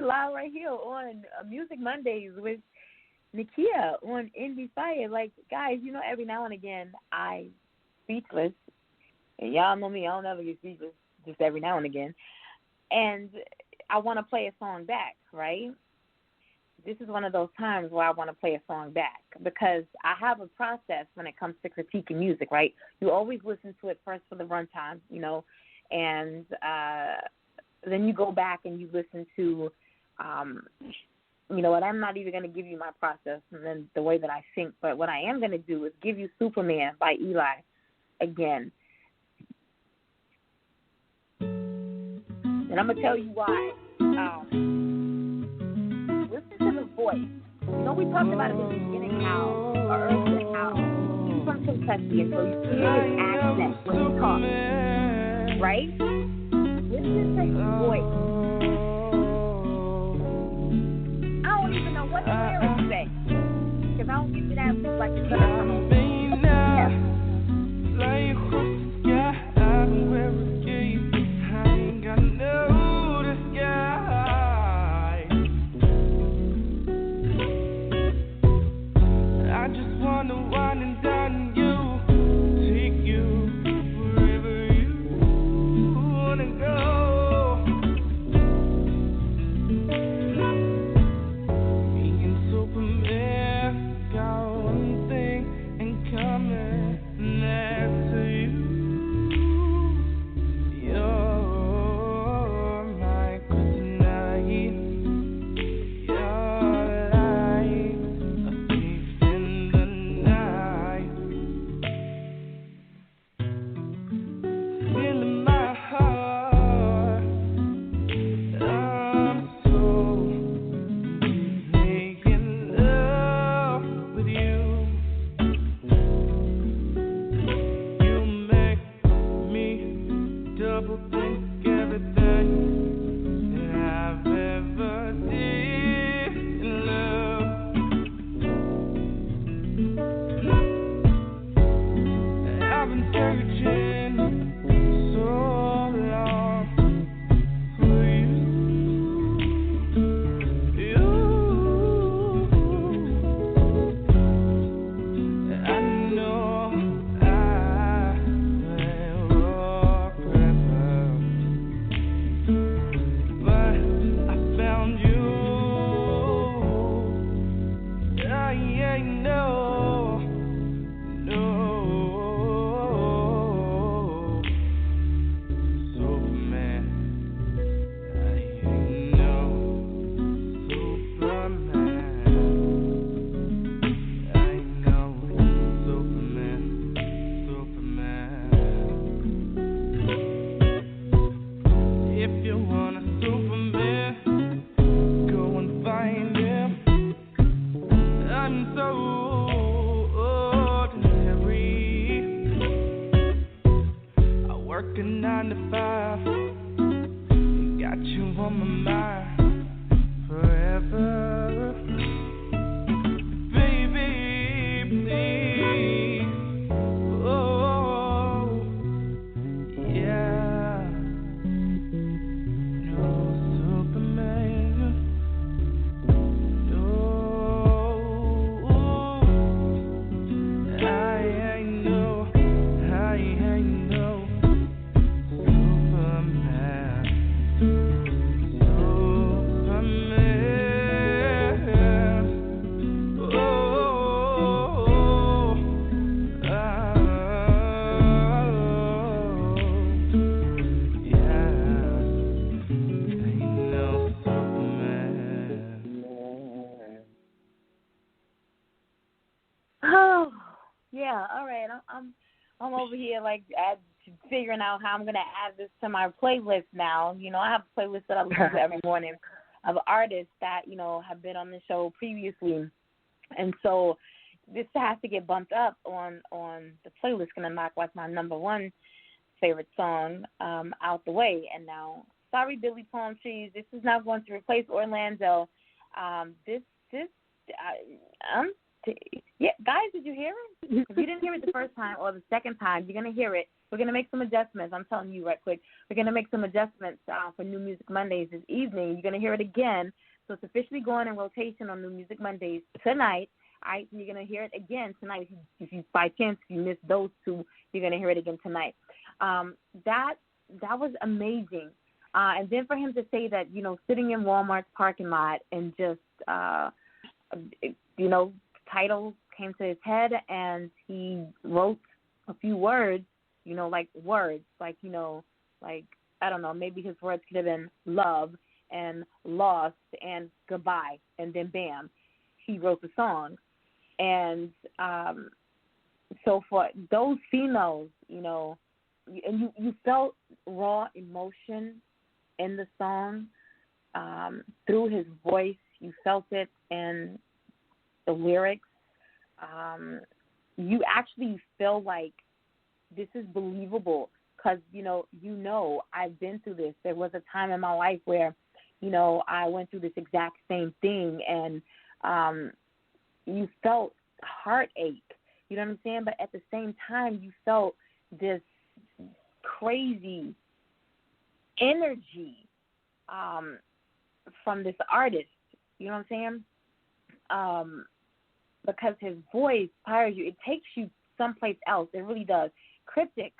live right here on Music Mondays with Nakia on Endie Fiya. Like, guys, you know, every now and again I speechless. And y'all know me, I don't ever get speechless, just every now and again. And I want to play a song back, right? This is one of those times where I want to play a song back because I have a process when it comes to critiquing music, right? You always listen to it first for the runtime, you know, and then you go back and you listen to, you know what, I'm not even going to give you my process and then the way that I think, but what I am going to do is give you Superman by Eli again. And I'm going to tell you why. Listen to the voice. You know, we talked about it at the beginning how, or earlier, how he's from Kentucky, and so you hear his accent when he talks, right? Listen to his voice. I don't even know what the lyrics say, because I don't give you that like it's going to come on. I'm over here like figuring out how I'm gonna add this to my playlist now. You know, I have a playlist that I listen to every morning of artists that, you know, have been on the show previously, and so this has to get bumped up on the playlist. Gonna knock like my number one favorite song out the way. And now, sorry, Billy Palm Trees, this is not going to replace Orlando. Yeah, guys, did you hear it? If you didn't hear it the first time or the second time, you're going to hear it We're going to make some adjustments. I'm telling you right quick. We're going to make some adjustments for New Music Mondays this evening. You're going to hear it again. So it's officially going in rotation on New Music Mondays tonight. All right, and you're going to hear it again tonight. If you by chance, if you missed those two, you're going to hear it again tonight. That was amazing. And then for him to say that, sitting in Walmart's parking lot and just, title came to his head and he wrote a few words, like I don't know, maybe his words could have been love and lost and goodbye, and then bam, he wrote the song. And so for those females, and you felt raw emotion in the song through his voice. You felt it in the lyrics. You actually feel like this is believable because, I've been through this. There was a time in my life where, I went through this exact same thing, and you felt heartache, you know what I'm saying? But at the same time, you felt this crazy energy from this artist, you know what I'm saying? Because his voice inspires you. It takes you someplace else. It really does. Cryptic,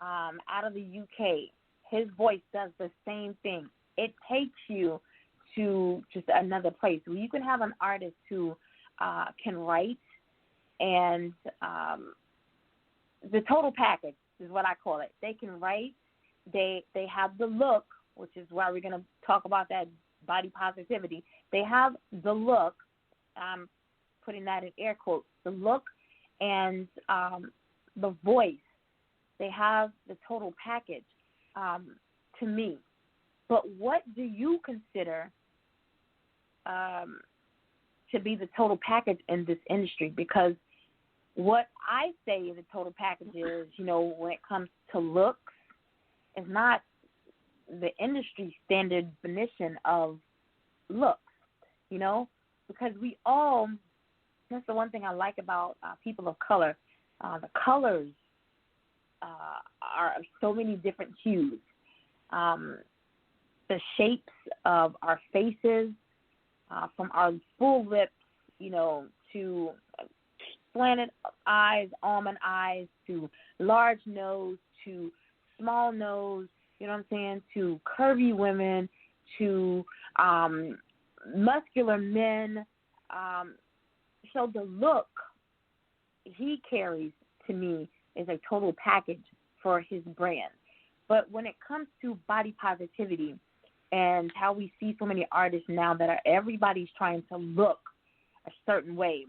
out of the UK, his voice does the same thing. It takes you to just another place where you can have an artist who can write, and the total package is what I call it. They can write. They have the look, which is why we're going to talk about that body positivity. They have the look, putting that in air quotes, the look and the voice. They have the total package to me. But what do you consider to be the total package in this industry? Because what I say the total package is, when it comes to looks, is not the industry standard definition of looks, because we all, that's the one thing I like about people of color, the colors are of so many different hues. The shapes of our faces, from our full lips, to slanted eyes, almond eyes, to large nose, to small nose, you know what I'm saying, to curvy women, to muscular men. So the look he carries, to me, is a total package for his brand. But when it comes to body positivity and how we see so many artists now that everybody's trying to look a certain way,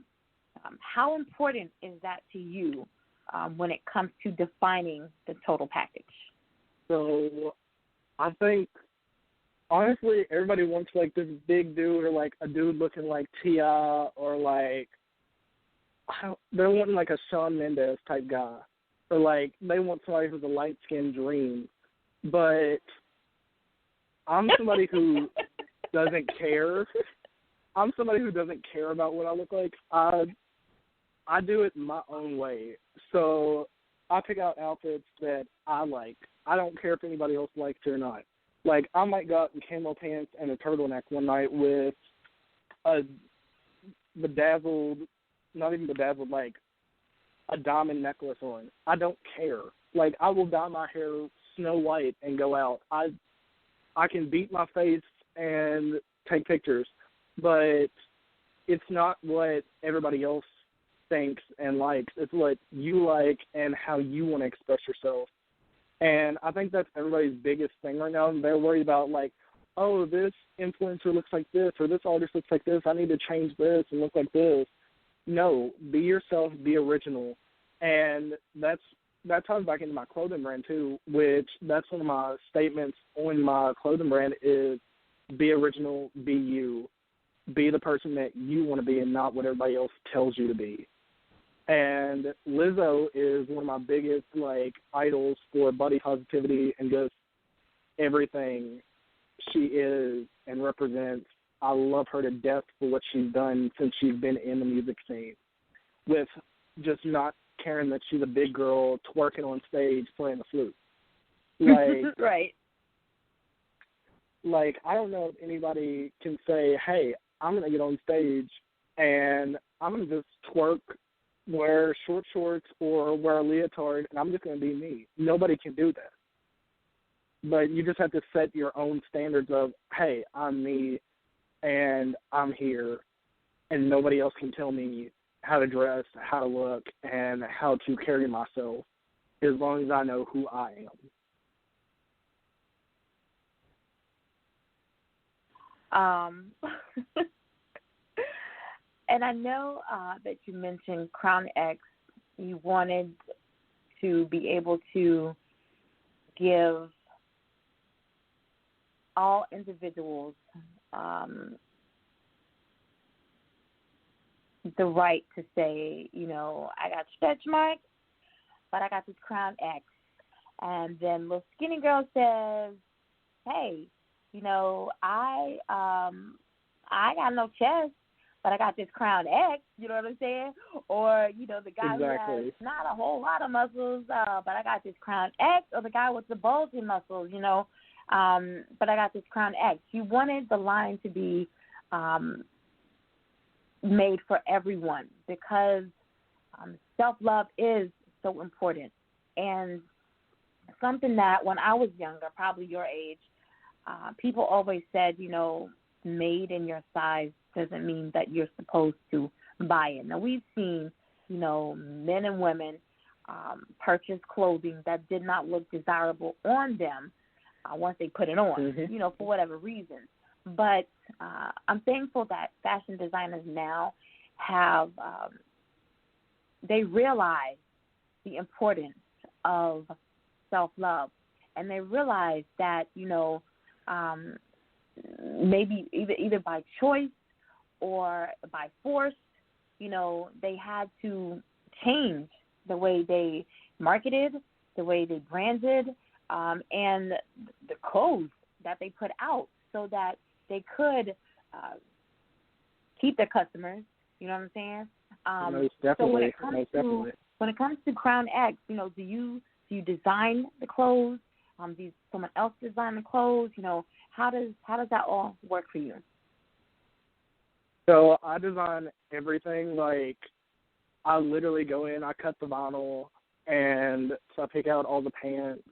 how important is that to you when it comes to defining the total package? So I think, honestly, everybody wants, this big dude or, a dude looking like T.I. or, they're wanting, a Shawn Mendes type guy. Or, they want somebody who's a light-skinned dream. But I'm somebody who doesn't care. I'm somebody who doesn't care about what I look like. I do it my own way. So I pick out outfits that I like. I don't care if anybody else likes it or not. I might go out in camo pants and a turtleneck one night with a bedazzled, not even bedazzled, a diamond necklace on. I don't care. I will dye my hair snow white and go out. I can beat my face and take pictures, but it's not what everybody else thinks and likes. It's what you like and how you want to express yourself. And I think that's everybody's biggest thing right now. They're worried about, oh, this influencer looks like this, or this artist looks like this. I need to change this and look like this. No, be yourself, be original. And that ties back into my clothing brand, too, which that's one of my statements on my clothing brand is be original, be you. Be the person that you want to be and not what everybody else tells you to be. And Lizzo is one of my biggest, idols for body positivity and just everything she is and represents. I love her to death for what she's done since she's been in the music scene with just not caring that she's a big girl twerking on stage playing the flute. Like, right. Like, I don't know if anybody can say, hey, I'm going to get on stage and I'm going to just twerk, wear short shorts or wear a leotard, and I'm just going to be me. Nobody can do that. But you just have to set your own standards of, hey, I'm me and I'm here, and nobody else can tell me how to dress, how to look, and how to carry myself as long as I know who I am. And I know that you mentioned Crown X. You wanted to be able to give all individuals the right to say, you know, I got stretch marks, but I got this Crown X. And then little skinny girl says, hey, you know, I got no chest, but I got this Crown X, you know what I'm saying? Or, you know, the guy who has not a whole lot of muscles, but I got this Crown X, or the guy with the bulging muscles, you know, but I got this Crown X. You wanted the line to be made for everyone because self-love is so important. And something that when I was younger, probably your age, people always said, you know, made in your size doesn't mean that you're supposed to buy it. Now, we've seen, you know, men and women purchase clothing that did not look desirable on them once they put it on, you know, for whatever reason. But I'm thankful that fashion designers now have, they realize the importance of self-love. And they realize that, you know, maybe either by choice or by force, you know, they had to change the way they marketed, the way they branded, and the clothes that they put out so that they could keep their customers, you know what I'm saying? Most definitely. So when it comes to Crown X, you know, do you design the clothes? Do someone else design the clothes? You know, how does that all work for you? So I design everything. Like, I literally go in, I cut the vinyl, and so I pick out all the pants.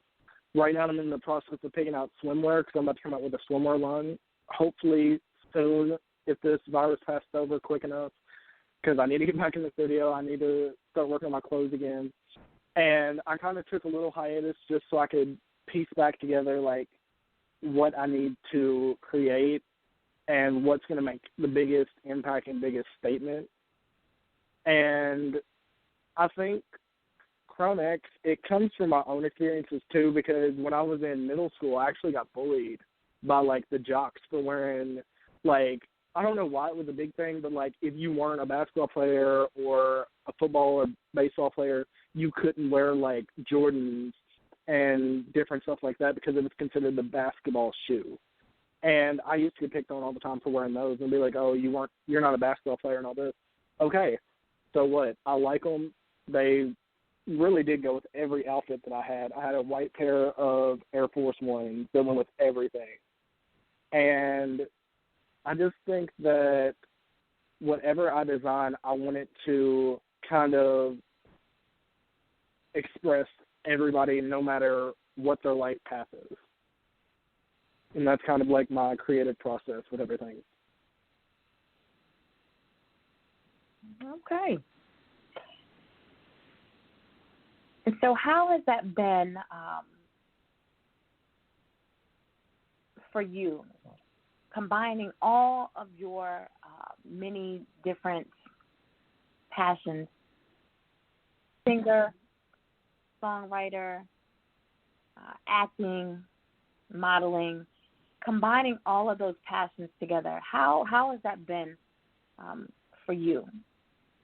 Right now I'm in the process of picking out swimwear because I'm about to come out with a swimwear line. Hopefully soon, if this virus passes over quick enough, because I need to get back in the studio. I need to start working on my clothes again. And I kind of took a little hiatus just so I could piece back together, like, what I need to create and what's going to make the biggest impact and biggest statement. And I think Crown X, it comes from my own experiences, too, because when I was in middle school, I actually got bullied by, like, the jocks for wearing, like, I don't know why it was a big thing, but, like, if you weren't a basketball player or a football or baseball player, you couldn't wear, like, Jordans and different stuff like that because it was considered the basketball shoe. And I used to get picked on all the time for wearing those and be like, oh, you're not a basketball player and all this. Okay, so what? I like them. They really did go with every outfit that I had. I had a white pair of Air Force Ones that went with everything. And I just think that whatever I design, I want it to kind of express everybody no matter what their life path is. And that's kind of like my creative process with everything. Okay. And so how has that been for you, combining all of your many different passions, singer, songwriter, acting, modeling, combining all of those passions together? How has that been for you?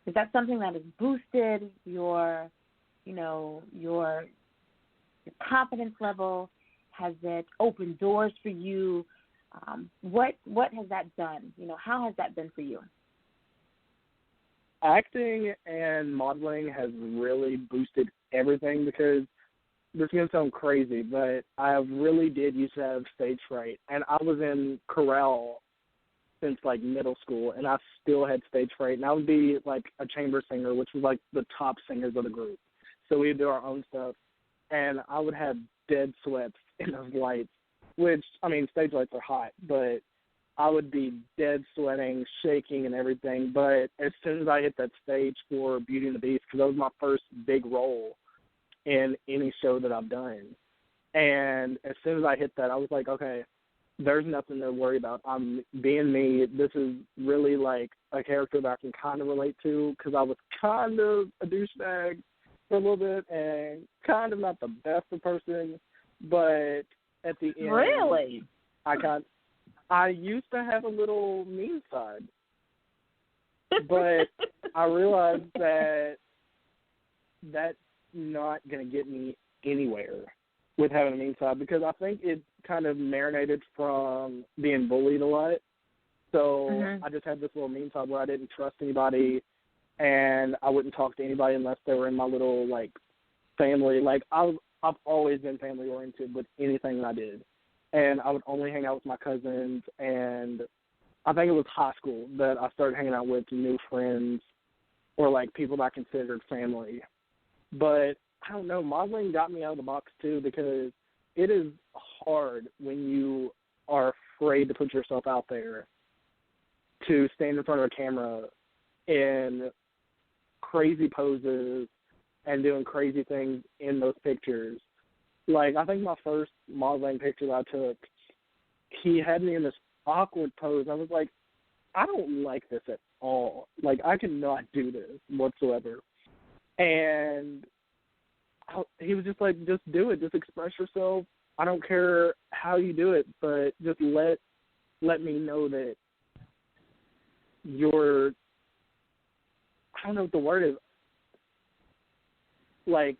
Is that something that has boosted your confidence level? Has it opened doors for you? What has that done? You know, how has that been for you? acting and modeling has really boosted everything because this is going to sound crazy, but I really did used to have stage fright. And I was in chorale since, like, middle school, and I still had stage fright. And I would be, like, a chamber singer, which was, like, the top singers of the group. So we would do our own stuff. And I would have dead sweats in those lights, which, I mean, stage lights are hot, but I would be dead sweating, shaking, and everything. But as soon as I hit that stage for Beauty and the Beast, because that was my first big role in any show that I've done, and as soon as I hit that, I was like, okay, there's nothing to worry about. I'm being me. This is really like a character that I can kind of relate to because I was kind of a douchebag for a little bit and kind of not the best of person, but at the end, really, I used to have a little mean side, but I realized that that's not going to get me anywhere with having a mean side because I think it kind of marinated from being bullied a lot. So I just had this little mean side where I didn't trust anybody and I wouldn't talk to anybody unless they were in my little, like, family. Like, I've always been family-oriented with anything that I did. And I would only hang out with my cousins, and I think it was high school that I started hanging out with new friends or, like, people that I considered family. But, I don't know, modeling got me out of the box, too, because it is hard when you are afraid to put yourself out there to stand in front of a camera in crazy poses and doing crazy things in those pictures. Like, I think my first modeling picture that I took, he had me in this awkward pose. I was like, I don't like this at all. Like, I cannot do this whatsoever. And he was just like, just do it. Just express yourself. I don't care how you do it, but just let me know that you're, I don't know what the word is. Like,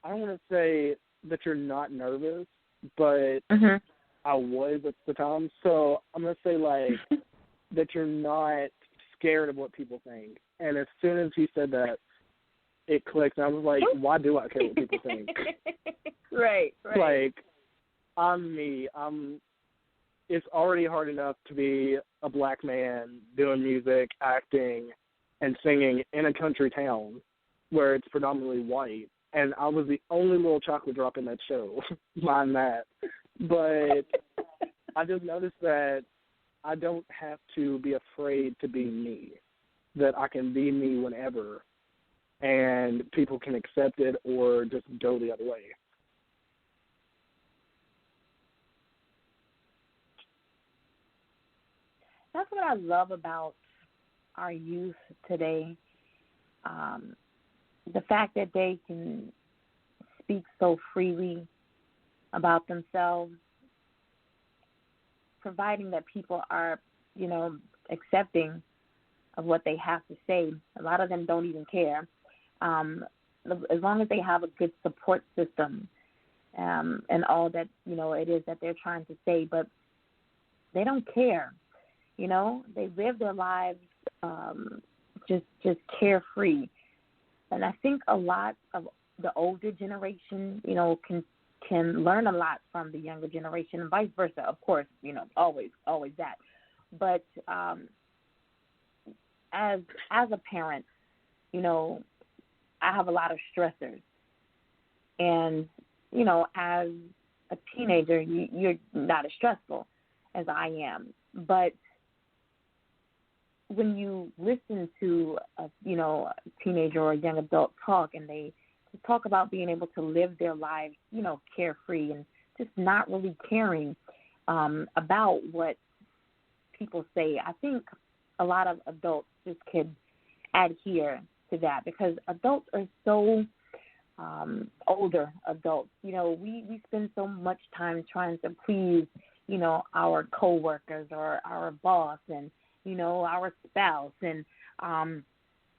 I don't want to say that you're not nervous, but I was at the time. So I'm going to say, like, that you're not scared of what people think. And as soon as he said that, it clicked. And I was like, why do I care what people think? Right. Like, I'm me. It's already hard enough to be a black man doing music, acting, and singing in a country town where it's predominantly white. And I was the only little chocolate drop in that show, mind that. But I just noticed that I don't have to be afraid to be me, that I can be me whenever, and people can accept it or just go the other way. That's what I love about our youth today. The fact that they can speak so freely about themselves, providing that people are, accepting of what they have to say. A lot of them don't even care. As long as they have a good support system and all that, it is that they're trying to say, but they don't care. They live their lives just carefree. And I think a lot of the older generation, can learn a lot from the younger generation and vice versa. Of course, always that. But as a parent, I have a lot of stressors. And, as a teenager, you're not as stressful as I am. But when you listen to a teenager or a young adult talk, and they talk about being able to live their lives, carefree and just not really caring about what people say, I think a lot of adults just could adhere to that, because adults are so older adults. We spend so much time trying to please, our coworkers or our boss and our spouse, and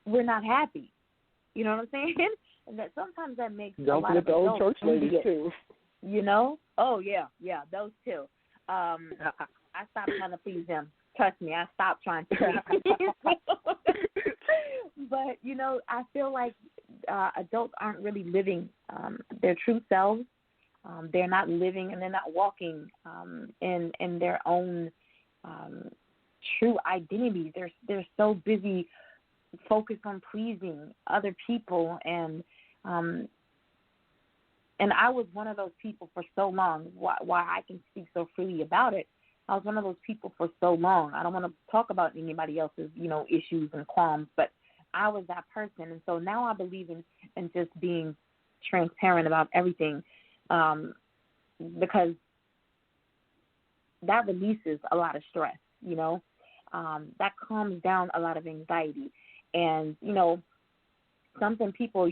we're not happy. You know what I'm saying? And that sometimes that makes don't a lot forget of the old adults church ladies too. Oh yeah, those too. I stopped trying to please them. Trust me, I stopped trying to please them. But, I feel like adults aren't really living their true selves. They're not living and they're not walking in their own true identity. They're so busy focused on pleasing other people, and I was one of those people for so long. Why I can speak so freely about it, I was one of those people for so long. I don't want to talk about anybody else's, issues and qualms, but I was that person. And so now I believe in just being transparent about everything, because that releases a lot of stress, that calms down a lot of anxiety. And, something people,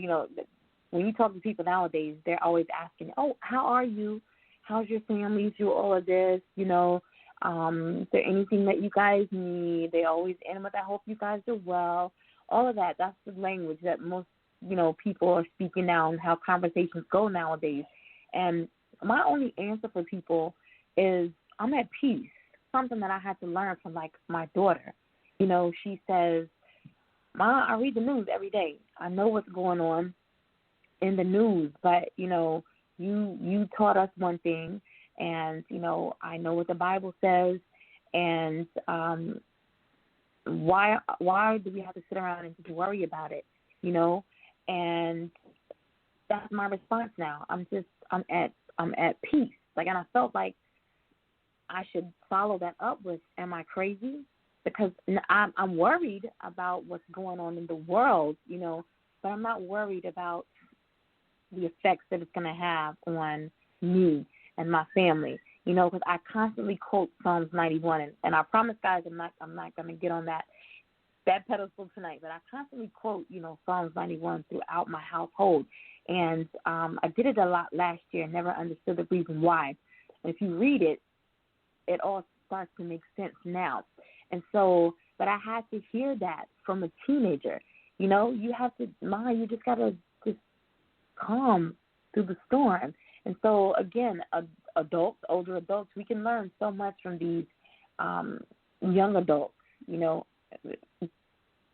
when you talk to people nowadays, they're always asking, oh, how are you? How's your family through all of this? Is there anything that you guys need? They always end with, I hope you guys are well. All of that, that's the language that most, people are speaking now and how conversations go nowadays. And my only answer for people is I'm at peace, something that I had to learn from, like, my daughter. She says, Ma, I read the news every day. I know what's going on in the news, but, you taught us one thing, and, I know what the Bible says, and why do we have to sit around and just worry about it, And that's my response now. I'm at peace. Like, and I felt like I should follow that up with, am I crazy? Because I'm worried about what's going on in the world, but I'm not worried about the effects that it's going to have on me and my family, because I constantly quote Psalms 91, and I promise, guys, I'm not going to get on that pedestal tonight, but I constantly quote, Psalms 91 throughout my household, and I did it a lot last year and never understood the reason why. And if you read it, it all starts to make sense now. And so, but I had to hear that from a teenager. You have to, you just got to just calm through the storm. And so, again, adults, older adults, we can learn so much from these young adults,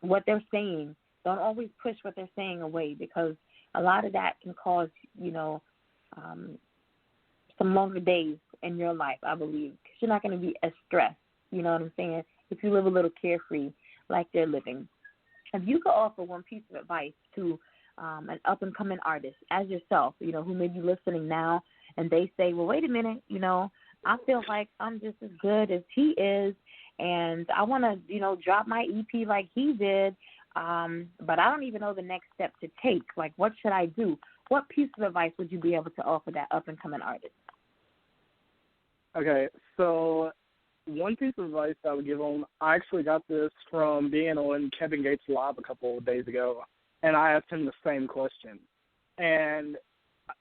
what they're saying. Don't always push what they're saying away, because a lot of that can cause, some longer days in your life, I believe, because you're not going to be as stressed, you know what I'm saying, if you live a little carefree like they're living. If you could offer one piece of advice to an up-and-coming artist as yourself, who may be listening now, and they say, well, wait a minute, I feel like I'm just as good as he is, and I want to, drop my EP like he did, but I don't even know the next step to take. Like, what should I do? What piece of advice would you be able to offer that up-and-coming artist? Okay, so one piece of advice I would give them, I actually got this from being on Kevin Gates' Live a couple of days ago, and I asked him the same question. And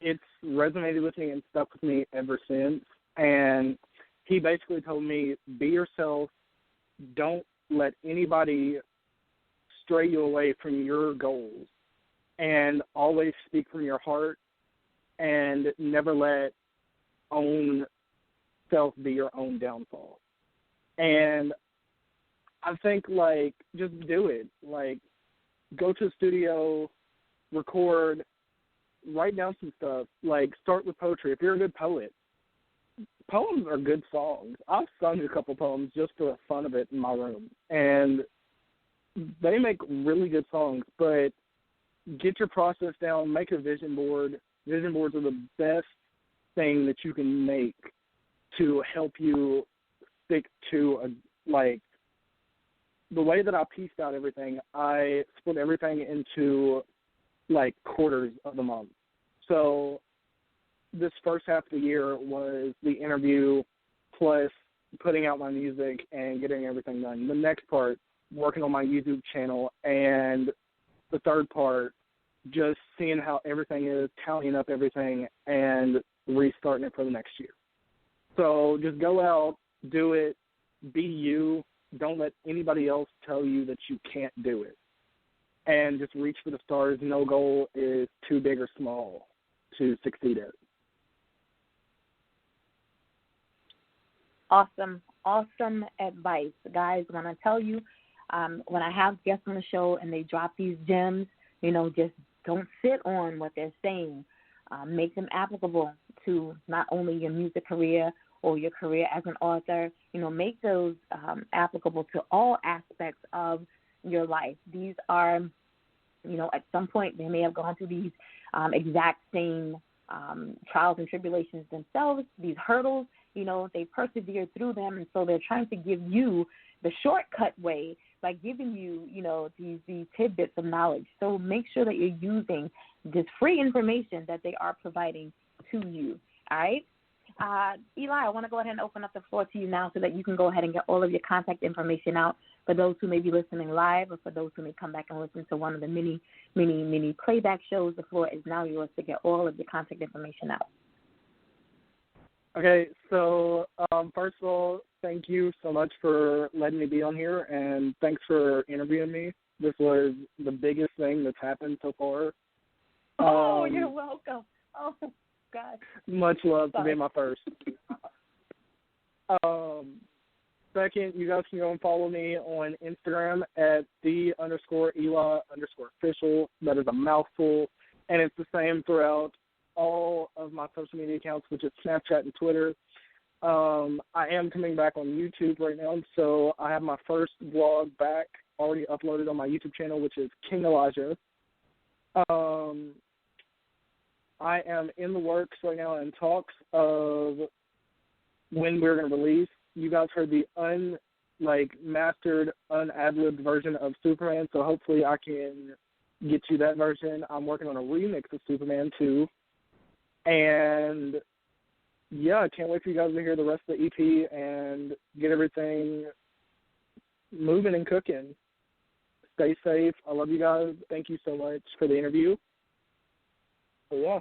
it's resonated with me and stuck with me ever since. And he basically told me, be yourself. Don't let anybody stray you away from your goals. And always speak from your heart, and never let own self be your own downfall. And I think, like, just do it. Like, go to the studio, record, write down some stuff. Like, start with poetry. If you're a good poet, poems are good songs. I've sung a couple poems just for the fun of it in my room, and they make really good songs. But get your process down, make a vision board. Vision boards are the best thing that you can make to help you stick to the way that I pieced out everything. I split everything into quarters of the month. So this first half of the year was the interview plus putting out my music and getting everything done. The next part, working on my YouTube channel, and the third part, just seeing how everything is, tallying up everything, and restarting it for the next year. So just go out, do it, be you. Don't let anybody else tell you that you can't do it. And just reach for the stars. No goal is too big or small to succeed at. Awesome advice. Guys, when I tell you, when I have guests on the show and they drop these gems, just don't sit on what they're saying. Make them applicable to not only your music career or your career as an author. Make those applicable to all aspects of your life. These are, at some point they may have gone through these exact same trials and tribulations themselves, these hurdles. They persevered through them, and so they're trying to give you the shortcut way by giving you, these tidbits of knowledge. So make sure that you're using this free information that they are providing to you. All right? Eli, I want to go ahead and open up the floor to you now so that you can go ahead and get all of your contact information out for those who may be listening live or for those who may come back and listen to one of the many playback shows. The floor is now yours to get all of your contact information out. Okay, so first of all, thank you so much for letting me be on here, and thanks for interviewing me. This was the biggest thing that's happened so far. You're welcome. Oh, God. Much love for being my first. Second, you guys can go and follow me on Instagram at _Eli_official. That is a mouthful, and it's the same throughout all of my social media accounts, which is Snapchat and Twitter. I am coming back on YouTube right now, so I have my first vlog back already uploaded on my YouTube channel, which is King Elijah. I am in the works right now in talks of when we're going to release. You guys heard the mastered, un-ad-libbed version of Superman, so hopefully I can get you that version. I'm working on a remix of Superman, too. And, yeah, I can't wait for you guys to hear the rest of the EP and get everything moving and cooking. Stay safe. I love you guys. Thank you so much for the interview. So, yeah.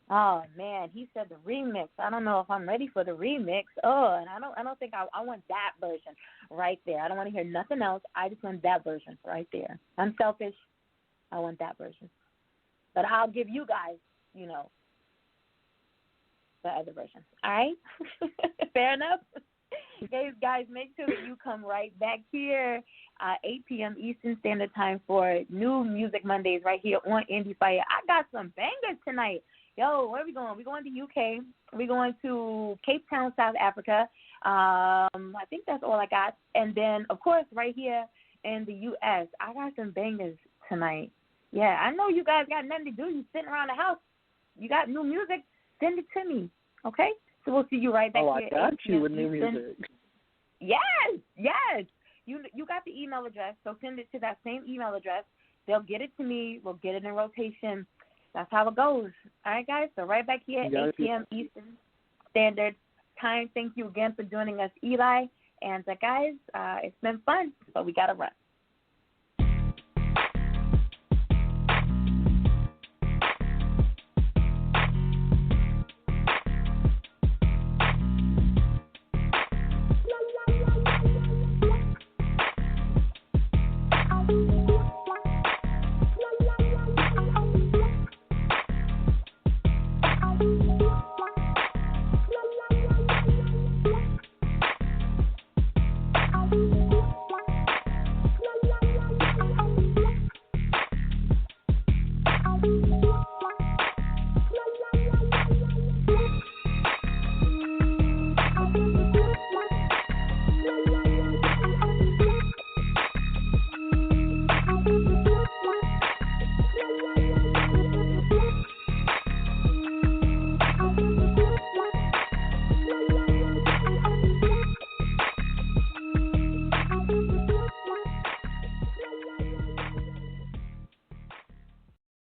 Oh, man, he said the remix. I don't know if I'm ready for the remix. And I don't think I want that version right there. I don't want to hear nothing else. I just want that version right there. I'm selfish. I want that version. But I'll give you guys, the other version. All right? Fair enough? Guys, make sure that you come right back here 8 p.m. Eastern Standard Time for New Music Mondays right here on Endie Fiya. I got some bangers tonight. Yo, where are we going? We're going to UK. We're going to Cape Town, South Africa. I think that's all I got. And then, of course, right here in the U.S., I got some bangers tonight. Yeah, I know you guys got nothing to do. You sitting around the house. You got new music. Send it to me, okay? So we'll see you right back here. I got you with new music. Yes. You got the email address, so send it to that same email address. They'll get it to me. We'll get it in rotation. That's how it goes. All right, guys? So right back here, 8 p.m. Eastern Standard Time. Thank you again for joining us, Eli. And, guys, it's been fun, but we got to run.